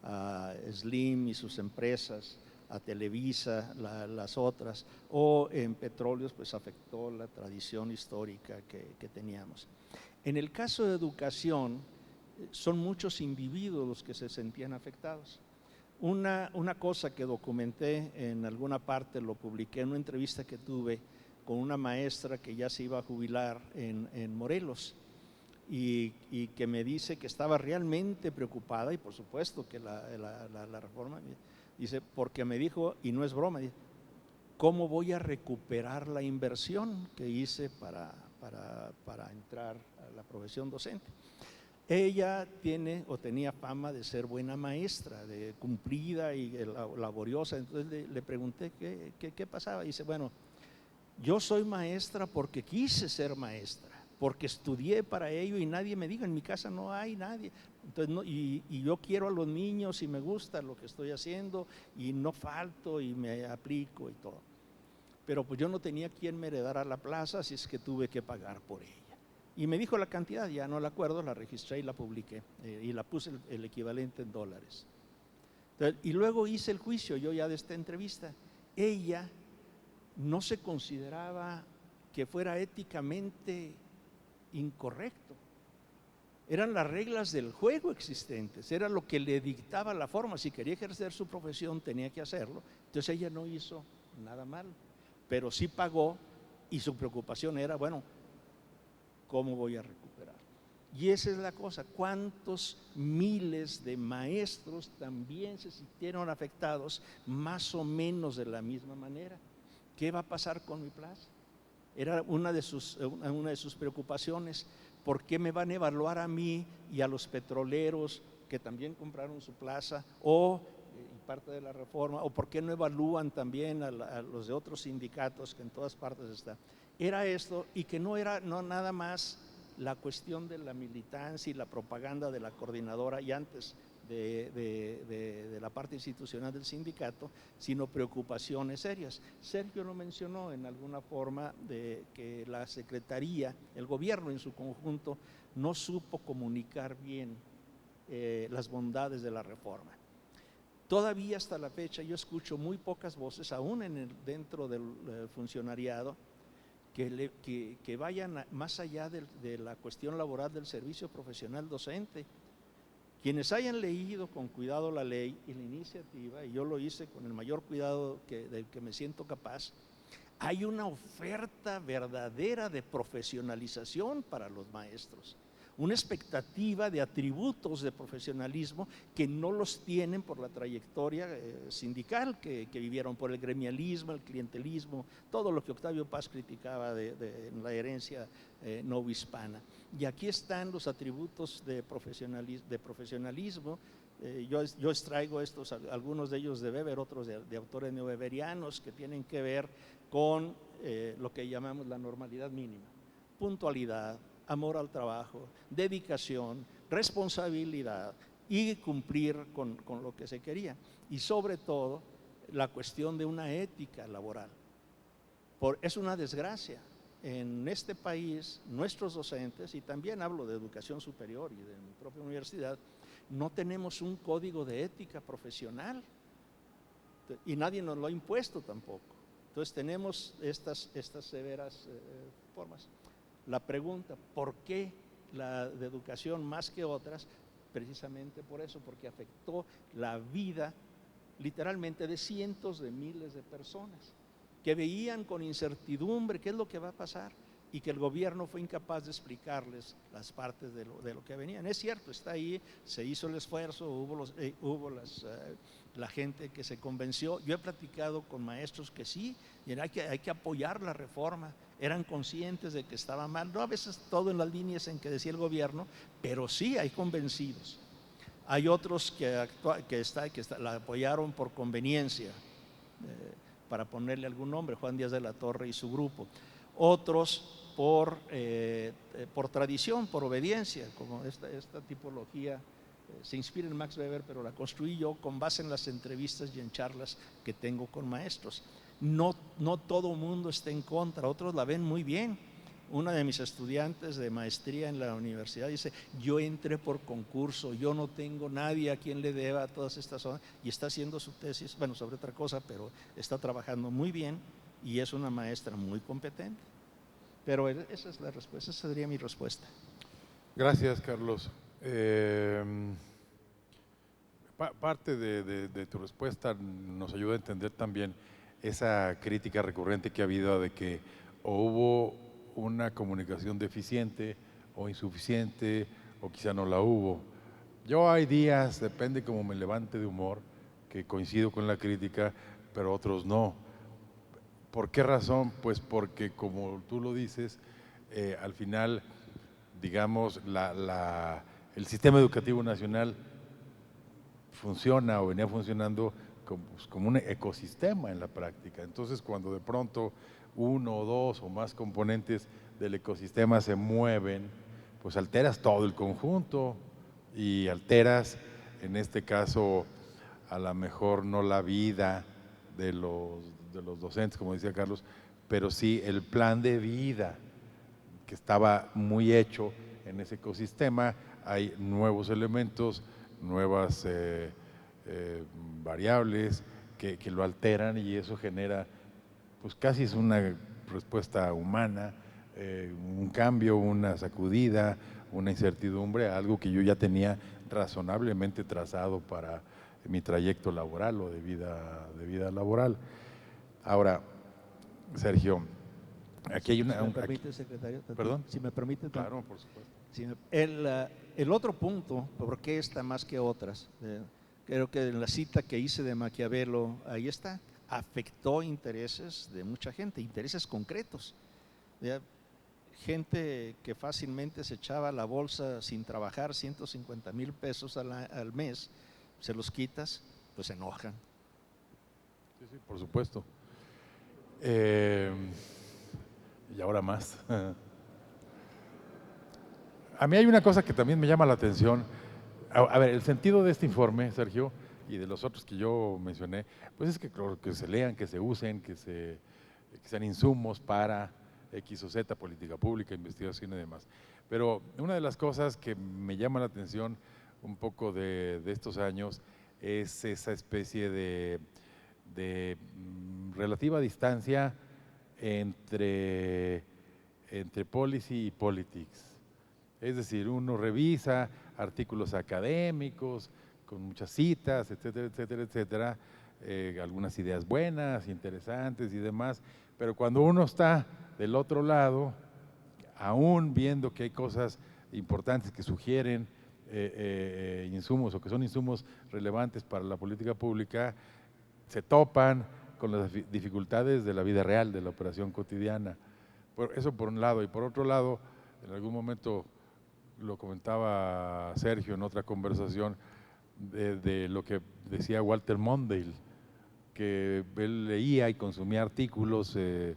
A Slim y sus empresas, a Televisa, las otras, o en petróleos pues afectó la tradición histórica que teníamos. En el caso de educación, son muchos individuos los que se sentían afectados. Una cosa que documenté en alguna parte, lo publiqué en una entrevista que tuve con una maestra que ya se iba a jubilar en Morelos y que me dice que estaba realmente preocupada, y por supuesto que la reforma, dice, porque me dijo, y no es broma, dice, ¿cómo voy a recuperar la inversión que hice para entrar a la profesión docente? Ella tenía fama de ser buena maestra, de cumplida y laboriosa. Entonces le pregunté qué pasaba. Dice, bueno, yo soy maestra porque quise ser maestra, porque estudié para ello y nadie me dijo, en mi casa no hay nadie. Entonces, y yo quiero a los niños y me gusta lo que estoy haciendo y no falto y me aplico y todo. Pero pues yo no tenía quien me heredara la plaza, así es que tuve que pagar por ella. Y me dijo la cantidad, ya no la acuerdo, la registré y la publiqué y la puse el equivalente en dólares. Entonces, y luego hice el juicio yo ya de esta entrevista. Ella no se consideraba que fuera éticamente incorrecto. Eran las reglas del juego existentes, era lo que le dictaba la forma. Si quería ejercer su profesión tenía que hacerlo. Entonces ella no hizo nada mal, pero sí pagó y su preocupación era, bueno, ¿cómo voy a recuperar? Y esa es la cosa, ¿cuántos miles de maestros también se sintieron afectados más o menos de la misma manera? ¿Qué va a pasar con mi plaza? Era una de sus preocupaciones. ¿Por qué me van a evaluar a mí y a los petroleros que también compraron su plaza? O parte de la reforma, o por qué no evalúan también a los de otros sindicatos que en todas partes están. Era esto, y que no era nada más la cuestión de la militancia y la propaganda de la coordinadora y antes de la parte institucional del sindicato, sino preocupaciones serias. Sergio lo mencionó en alguna forma de que la Secretaría, el gobierno en su conjunto, no supo comunicar bien las bondades de la reforma. Todavía hasta la fecha yo escucho muy pocas voces, aún dentro del funcionariado, que vayan más allá de la cuestión laboral del servicio profesional docente. Quienes hayan leído con cuidado la ley y la iniciativa, y yo lo hice con el mayor cuidado del que me siento capaz, hay una oferta verdadera de profesionalización para los maestros. Una expectativa de atributos de profesionalismo que no los tienen por la trayectoria sindical que vivieron, por el gremialismo, el clientelismo, todo lo que Octavio Paz criticaba en la herencia novohispana. Y aquí están los atributos de profesionalismo. Yo extraigo algunos de ellos de Weber, otros de autores neoweberianos, que tienen que ver con lo que llamamos la normalidad mínima: puntualidad, amor al trabajo, dedicación, responsabilidad y cumplir con lo que se quería. Y sobre todo, la cuestión de una ética laboral. Es una desgracia. En este país, nuestros docentes, y también hablo de educación superior y de mi propia universidad, no tenemos un código de ética profesional y nadie nos lo ha impuesto tampoco. Entonces tenemos estas severas formas. La pregunta, ¿por qué la de educación más que otras? Precisamente por eso, porque afectó la vida literalmente de cientos de miles de personas que veían con incertidumbre qué es lo que va a pasar y que el gobierno fue incapaz de explicarles las partes de lo que venían. Es cierto, está ahí, se hizo el esfuerzo, hubo la gente que se convenció. Yo he platicado con maestros que sí, y hay que apoyar la reforma. Eran conscientes de que estaba mal, no a veces todo en las líneas en que decía el gobierno, pero sí hay convencidos. Hay otros que la apoyaron por conveniencia, para ponerle algún nombre, Juan Díaz de la Torre y su grupo. Otros por tradición, por obediencia, como esta tipología se inspira en Max Weber, pero la construí yo con base en las entrevistas y en charlas que tengo con maestros. No todo mundo está en contra, otros la ven muy bien. Una de mis estudiantes de maestría en la universidad dice: yo entré por concurso, yo no tengo nadie a quien le deba todas estas cosas, y está haciendo su tesis, bueno, sobre otra cosa, pero está trabajando muy bien y es una maestra muy competente. Pero esa es la respuesta, esa sería mi respuesta. Gracias, Carlos. Parte de tu respuesta nos ayuda a entender también esa crítica recurrente que ha habido de que o hubo una comunicación deficiente o insuficiente, o quizá no la hubo. Yo hay días, depende cómo me levante de humor, que coincido con la crítica, pero otros no. ¿Por qué razón? Pues porque, como tú lo dices, al final, digamos, el sistema educativo nacional funciona o venía funcionando como un ecosistema en la práctica. Entonces, cuando de pronto uno o dos o más componentes del ecosistema se mueven, pues alteras todo el conjunto y alteras, en este caso, a lo mejor no la vida de los docentes, como decía Carlos, pero sí el plan de vida que estaba muy hecho en ese ecosistema. Hay nuevos elementos, nuevas variables que lo alteran, y eso genera, pues casi es una respuesta humana, un cambio, una sacudida, una incertidumbre, algo que yo ya tenía razonablemente trazado para mi trayecto laboral o de vida laboral. Ahora, Sergio, aquí hay una… Si me permite, secretario. ¿Perdón? Si me permite. Claro, por supuesto. El otro punto, ¿por qué esta más que otras? Creo que en la cita que hice de Maquiavelo, ahí está, afectó intereses de mucha gente, intereses concretos. Gente que fácilmente se echaba a la bolsa sin trabajar 150,000 pesos al mes, se los quitas, pues se enojan. Sí, por supuesto. Y ahora más. A mí hay una cosa que también me llama la atención. A ver, el sentido de este informe, Sergio, y de los otros que yo mencioné, pues es que se lean, que se usen, que sean insumos para X o Z, política pública, investigación y demás. Pero una de las cosas que me llama la atención un poco de estos años es esa especie de relativa distancia entre policy y politics. Es decir, uno revisa artículos académicos con muchas citas, etcétera, etcétera, etcétera, algunas ideas buenas, interesantes y demás, pero cuando uno está del otro lado, aún viendo que hay cosas importantes que sugieren insumos o que son insumos relevantes para la política pública, se topan con las dificultades de la vida real, de la operación cotidiana. Eso por un lado. Y por otro lado, en algún momento lo comentaba Sergio en otra conversación, de lo que decía Walter Mondale, que él leía y consumía artículos en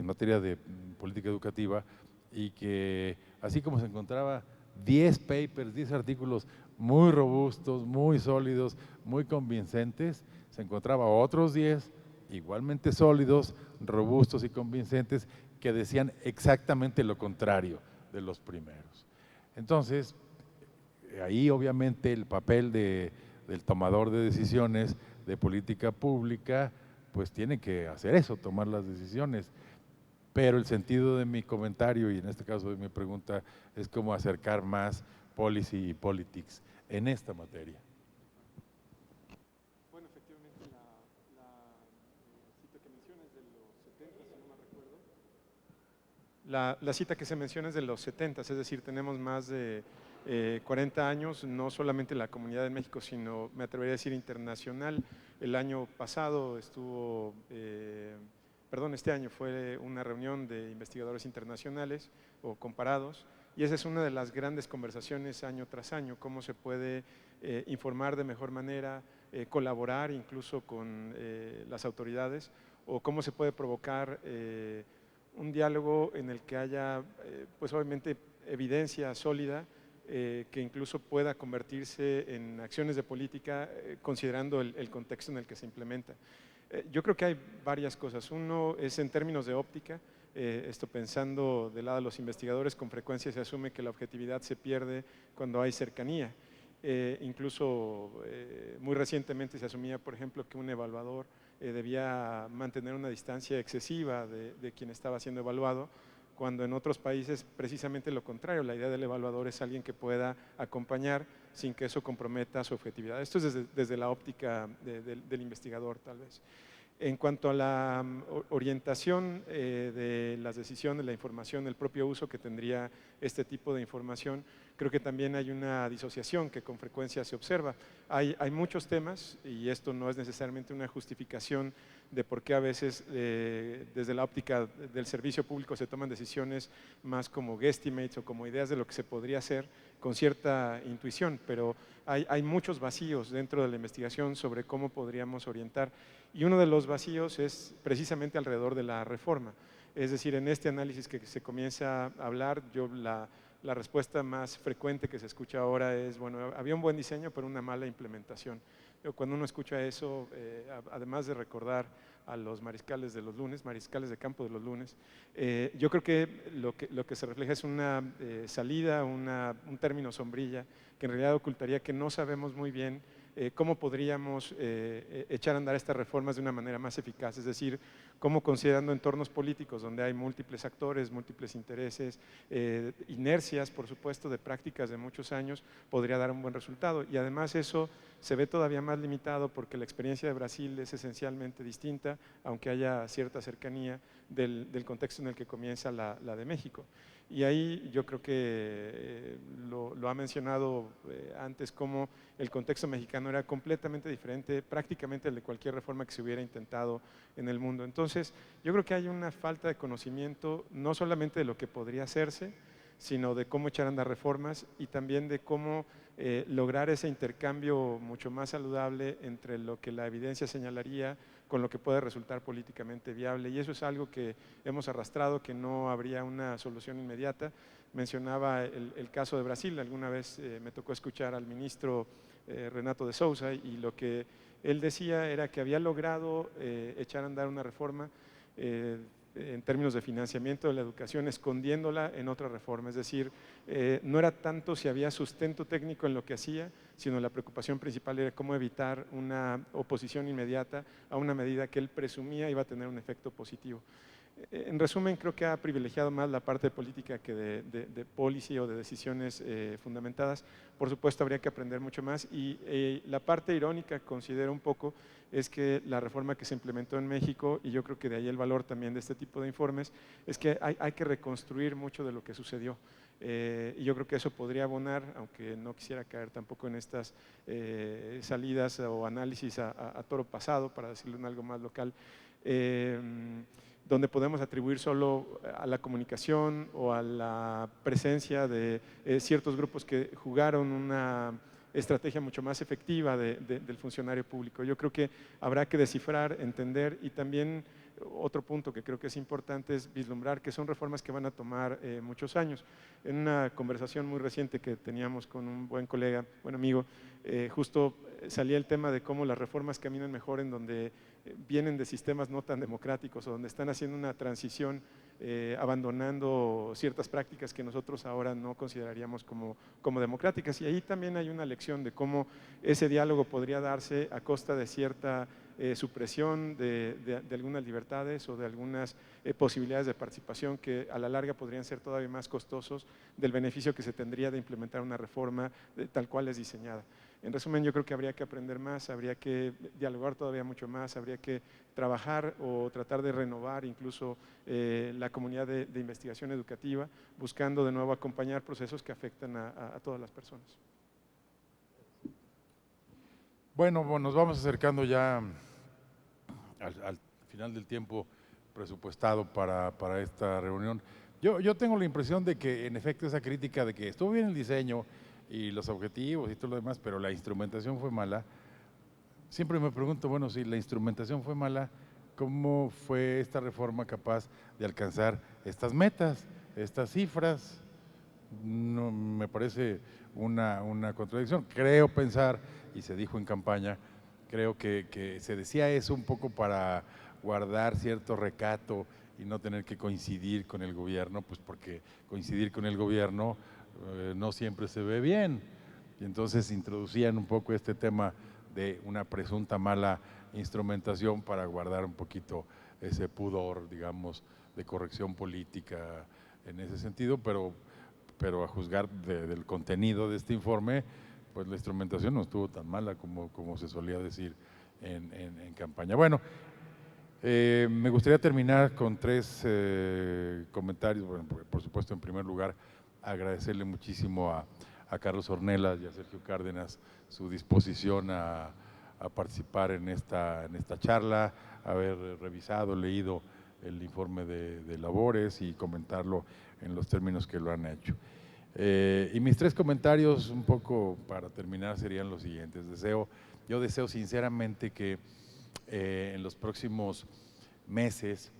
materia de política educativa, y que así como se encontraba 10 papers, 10 artículos muy robustos, muy sólidos, muy convincentes, se encontraba otros 10 igualmente sólidos, robustos y convincentes, que decían exactamente lo contrario de los primeros. Entonces, ahí obviamente el papel del tomador de decisiones de política pública, pues tiene que hacer eso, tomar las decisiones. Pero el sentido de mi comentario, y en este caso de mi pregunta, es cómo acercar más policy y politics en esta materia. Bueno, efectivamente la cita que mencionas de los 70, si no me recuerdo. La cita que se menciona es de los 70, es decir, tenemos más de 40 años, no solamente en la Comunidad de México, sino, me atrevería a decir, internacional. El año pasado este año fue una reunión de investigadores internacionales o comparados, y esa es una de las grandes conversaciones año tras año, cómo se puede informar de mejor manera, colaborar incluso con las autoridades, o cómo se puede provocar un diálogo en el que haya, pues obviamente, evidencia sólida que incluso pueda convertirse en acciones de política considerando el contexto en el que se implementa. Yo creo que hay varias cosas. Uno es en términos de óptica. Esto pensando del lado de los investigadores, con frecuencia se asume que la objetividad se pierde cuando hay cercanía. Incluso muy recientemente se asumía, por ejemplo, que un evaluador debía mantener una distancia excesiva de quien estaba siendo evaluado, cuando en otros países precisamente lo contrario, la idea del evaluador es alguien que pueda acompañar sin que eso comprometa su objetividad. Esto es desde la óptica del investigador, tal vez. En cuanto a la orientación de las decisiones, la información, el propio uso que tendría este tipo de información, creo que también hay una disociación que con frecuencia se observa. Hay muchos temas y esto no es necesariamente una justificación de por qué a veces desde la óptica del servicio público se toman decisiones más como guesstimates o como ideas de lo que se podría hacer con cierta intuición, pero hay muchos vacíos dentro de la investigación sobre cómo podríamos orientar. Y uno de los vacíos es precisamente alrededor de la reforma. Es decir, en este análisis que se comienza a hablar, la respuesta más frecuente que se escucha ahora es, bueno, había un buen diseño, pero una mala implementación. Pero cuando uno escucha eso, además de recordar a los mariscales de los lunes, mariscales de campo de los lunes, yo creo que lo que se refleja es una salida, un término sombrilla, que en realidad ocultaría que no sabemos muy bien cómo podríamos echar a andar estas reformas de una manera más eficaz, es decir, cómo considerando entornos políticos donde hay múltiples actores, múltiples intereses, inercias, por supuesto, de prácticas de muchos años, podría dar un buen resultado. Y además eso se ve todavía más limitado porque la experiencia de Brasil es esencialmente distinta, aunque haya cierta cercanía del contexto en el que comienza la de México. Y ahí yo creo que lo ha mencionado antes, como el contexto mexicano era completamente diferente, prácticamente el de cualquier reforma que se hubiera intentado en el mundo. Entonces, yo creo que hay una falta de conocimiento, no solamente de lo que podría hacerse, sino de cómo echar a andar reformas y también de cómo lograr ese intercambio mucho más saludable entre lo que la evidencia señalaría con lo que puede resultar políticamente viable. Y eso es algo que hemos arrastrado, que no habría una solución inmediata. Mencionaba el caso de Brasil, alguna vez me tocó escuchar al ministro Renato de Souza y lo que él decía era que había logrado echar a andar una reforma en términos de financiamiento de la educación, escondiéndola en otra reforma. Es decir, no era tanto si había sustento técnico en lo que hacía, sino la preocupación principal era cómo evitar una oposición inmediata a una medida que él presumía iba a tener un efecto positivo. En resumen, creo que ha privilegiado más la parte de política que de policy o de decisiones fundamentadas. Por supuesto, habría que aprender mucho más y la parte irónica, considero un poco, es que la reforma que se implementó en México, y yo creo que de ahí el valor también de este tipo de informes, es que hay que reconstruir mucho de lo que sucedió. Y yo creo que eso podría abonar, aunque no quisiera caer tampoco en estas salidas o análisis a toro pasado, para decirlo en algo más local, donde podemos atribuir solo a la comunicación o a la presencia de ciertos grupos que jugaron una estrategia mucho más efectiva del funcionario público. Yo creo que habrá que descifrar, entender y también otro punto que creo que es importante es vislumbrar que son reformas que van a tomar muchos años. En una conversación muy reciente que teníamos con un buen colega, buen amigo, justo salía el tema de cómo las reformas caminan mejor en donde vienen de sistemas no tan democráticos o donde están haciendo una transición abandonando ciertas prácticas que nosotros ahora no consideraríamos como democráticas. Y ahí también hay una lección de cómo ese diálogo podría darse a costa de cierta supresión de algunas libertades o de algunas posibilidades de participación que a la larga podrían ser todavía más costosos del beneficio que se tendría de implementar una reforma tal cual es diseñada. En resumen, yo creo que habría que aprender más, habría que dialogar todavía mucho más, habría que trabajar o tratar de renovar incluso la comunidad de investigación educativa, buscando de nuevo acompañar procesos que afectan a todas las personas. Bueno, nos vamos acercando ya al final del tiempo presupuestado para esta reunión. Yo tengo la impresión de que en efecto esa crítica de que estuvo bien el diseño y los objetivos y todo lo demás, pero la instrumentación fue mala. Siempre me pregunto, bueno, si la instrumentación fue mala, cómo fue esta reforma capaz de alcanzar estas metas, estas cifras. No, me parece una contradicción. Creo pensar, y se dijo en campaña, creo que se decía eso un poco para guardar cierto recato y no tener que coincidir con el gobierno, pues porque coincidir con el gobierno no siempre se ve bien. Y entonces introducían un poco este tema de una presunta mala instrumentación para guardar un poquito ese pudor, digamos, de corrección política en ese sentido, pero a juzgar del contenido de este informe, pues la instrumentación no estuvo tan mala como se solía decir en campaña. Bueno, me gustaría terminar con 3 comentarios. Bueno, por supuesto, en primer lugar, agradecerle muchísimo a Carlos Ornelas y a Sergio Cárdenas su disposición a participar en esta charla, haber revisado, leído el informe de labores y comentarlo en los términos que lo han hecho. Y mis 3 comentarios, un poco para terminar, serían los siguientes. Yo deseo sinceramente que en los próximos meses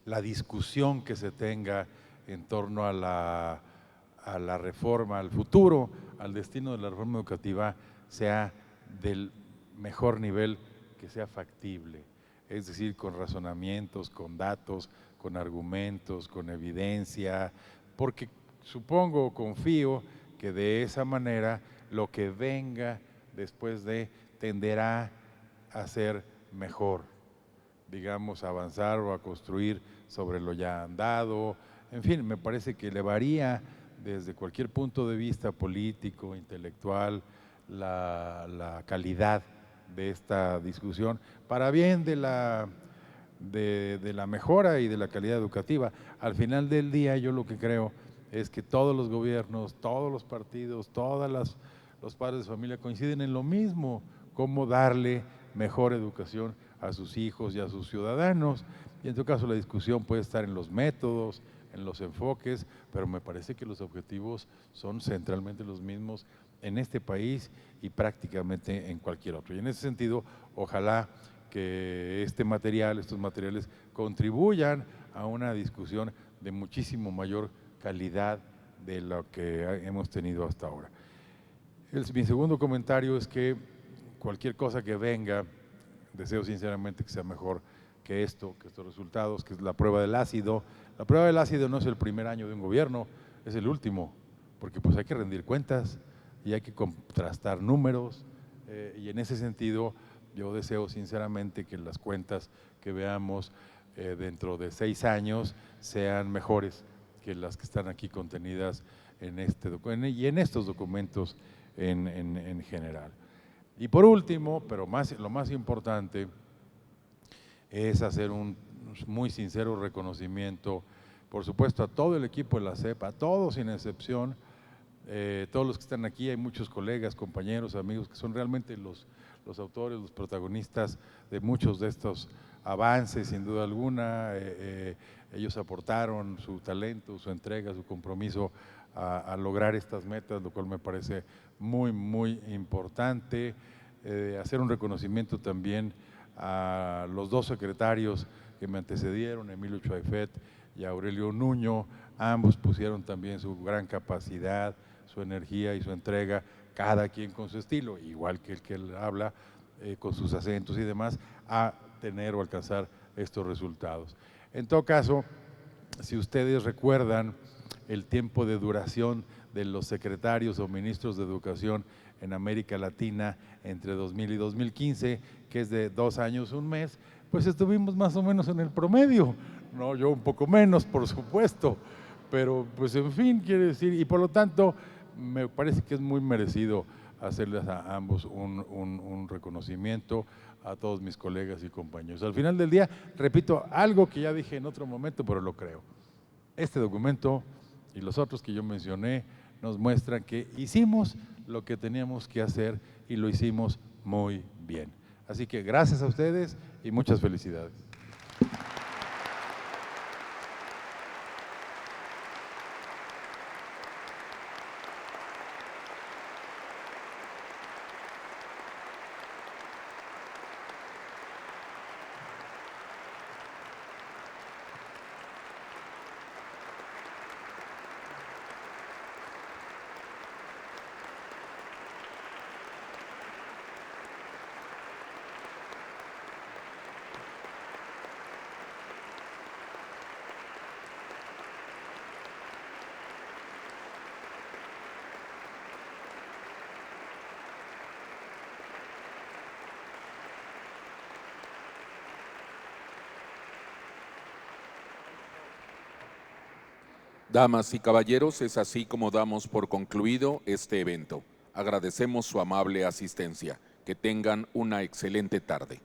la discusión que se tenga en torno a la reforma, al futuro, al destino de la reforma educativa, sea del mejor nivel, que sea factible, es decir, con razonamientos, con datos, con argumentos, con evidencia, porque supongo, confío que de esa manera lo que venga después tenderá a ser mejor, digamos, a avanzar o a construir sobre lo ya andado. En fin, me parece que elevaría desde cualquier punto de vista político, intelectual, la calidad de esta discusión para bien de la mejora y de la calidad educativa. Al final del día, yo lo que creo es que todos los gobiernos, todos los partidos, los padres de familia coinciden en lo mismo: cómo darle mejor educación a sus hijos y a sus ciudadanos. Y en todo caso la discusión puede estar en los métodos, en los enfoques, pero me parece que los objetivos son centralmente los mismos en este país y prácticamente en cualquier otro. Y en ese sentido, ojalá que estos materiales contribuyan a una discusión de muchísimo mayor calidad de lo que hemos tenido hasta ahora. Mi segundo comentario es que cualquier cosa que venga, deseo sinceramente que sea mejor que estos resultados, que es la prueba del ácido. La prueba del ácido no es el primer año de un gobierno, es el último, porque pues hay que rendir cuentas y hay que contrastar números, y en ese sentido yo deseo sinceramente que las cuentas que veamos dentro de 6 años sean mejores que las que están aquí contenidas en y en estos documentos en general. Y por último, pero lo más importante, es hacer un muy sincero reconocimiento, por supuesto, a todo el equipo de la SEP, a todos sin excepción, todos los que están aquí. Hay muchos colegas, compañeros, amigos que son realmente los autores, los protagonistas de muchos de estos avances, sin duda alguna. Ellos aportaron su talento, su entrega, su compromiso a lograr estas metas, lo cual me parece muy, muy importante. Hacer un reconocimiento también a los 2 secretarios que me antecedieron, Emilio Chuaifet y Aurelio Nuño. Ambos pusieron también su gran capacidad, su energía y su entrega, cada quien con su estilo, igual que el que él habla, con sus acentos y demás, a tener o alcanzar estos resultados. En todo caso, si ustedes recuerdan el tiempo de duración de los secretarios o ministros de educación en América Latina entre 2000 y 2015, que es de 2 años, 1 mes, pues estuvimos más o menos en el promedio. No, yo un poco menos, por supuesto, pero pues en fin, quiere decir, y por lo tanto me parece que es muy merecido hacerles a ambos un reconocimiento, a todos mis colegas y compañeros. Al final del día, repito algo que ya dije en otro momento, pero lo creo: este documento y los otros que yo mencioné nos muestran que hicimos lo que teníamos que hacer y lo hicimos muy bien. Así que gracias a ustedes y muchas felicidades. Damas y caballeros, es así como damos por concluido este evento. Agradecemos su amable asistencia. Que tengan una excelente tarde.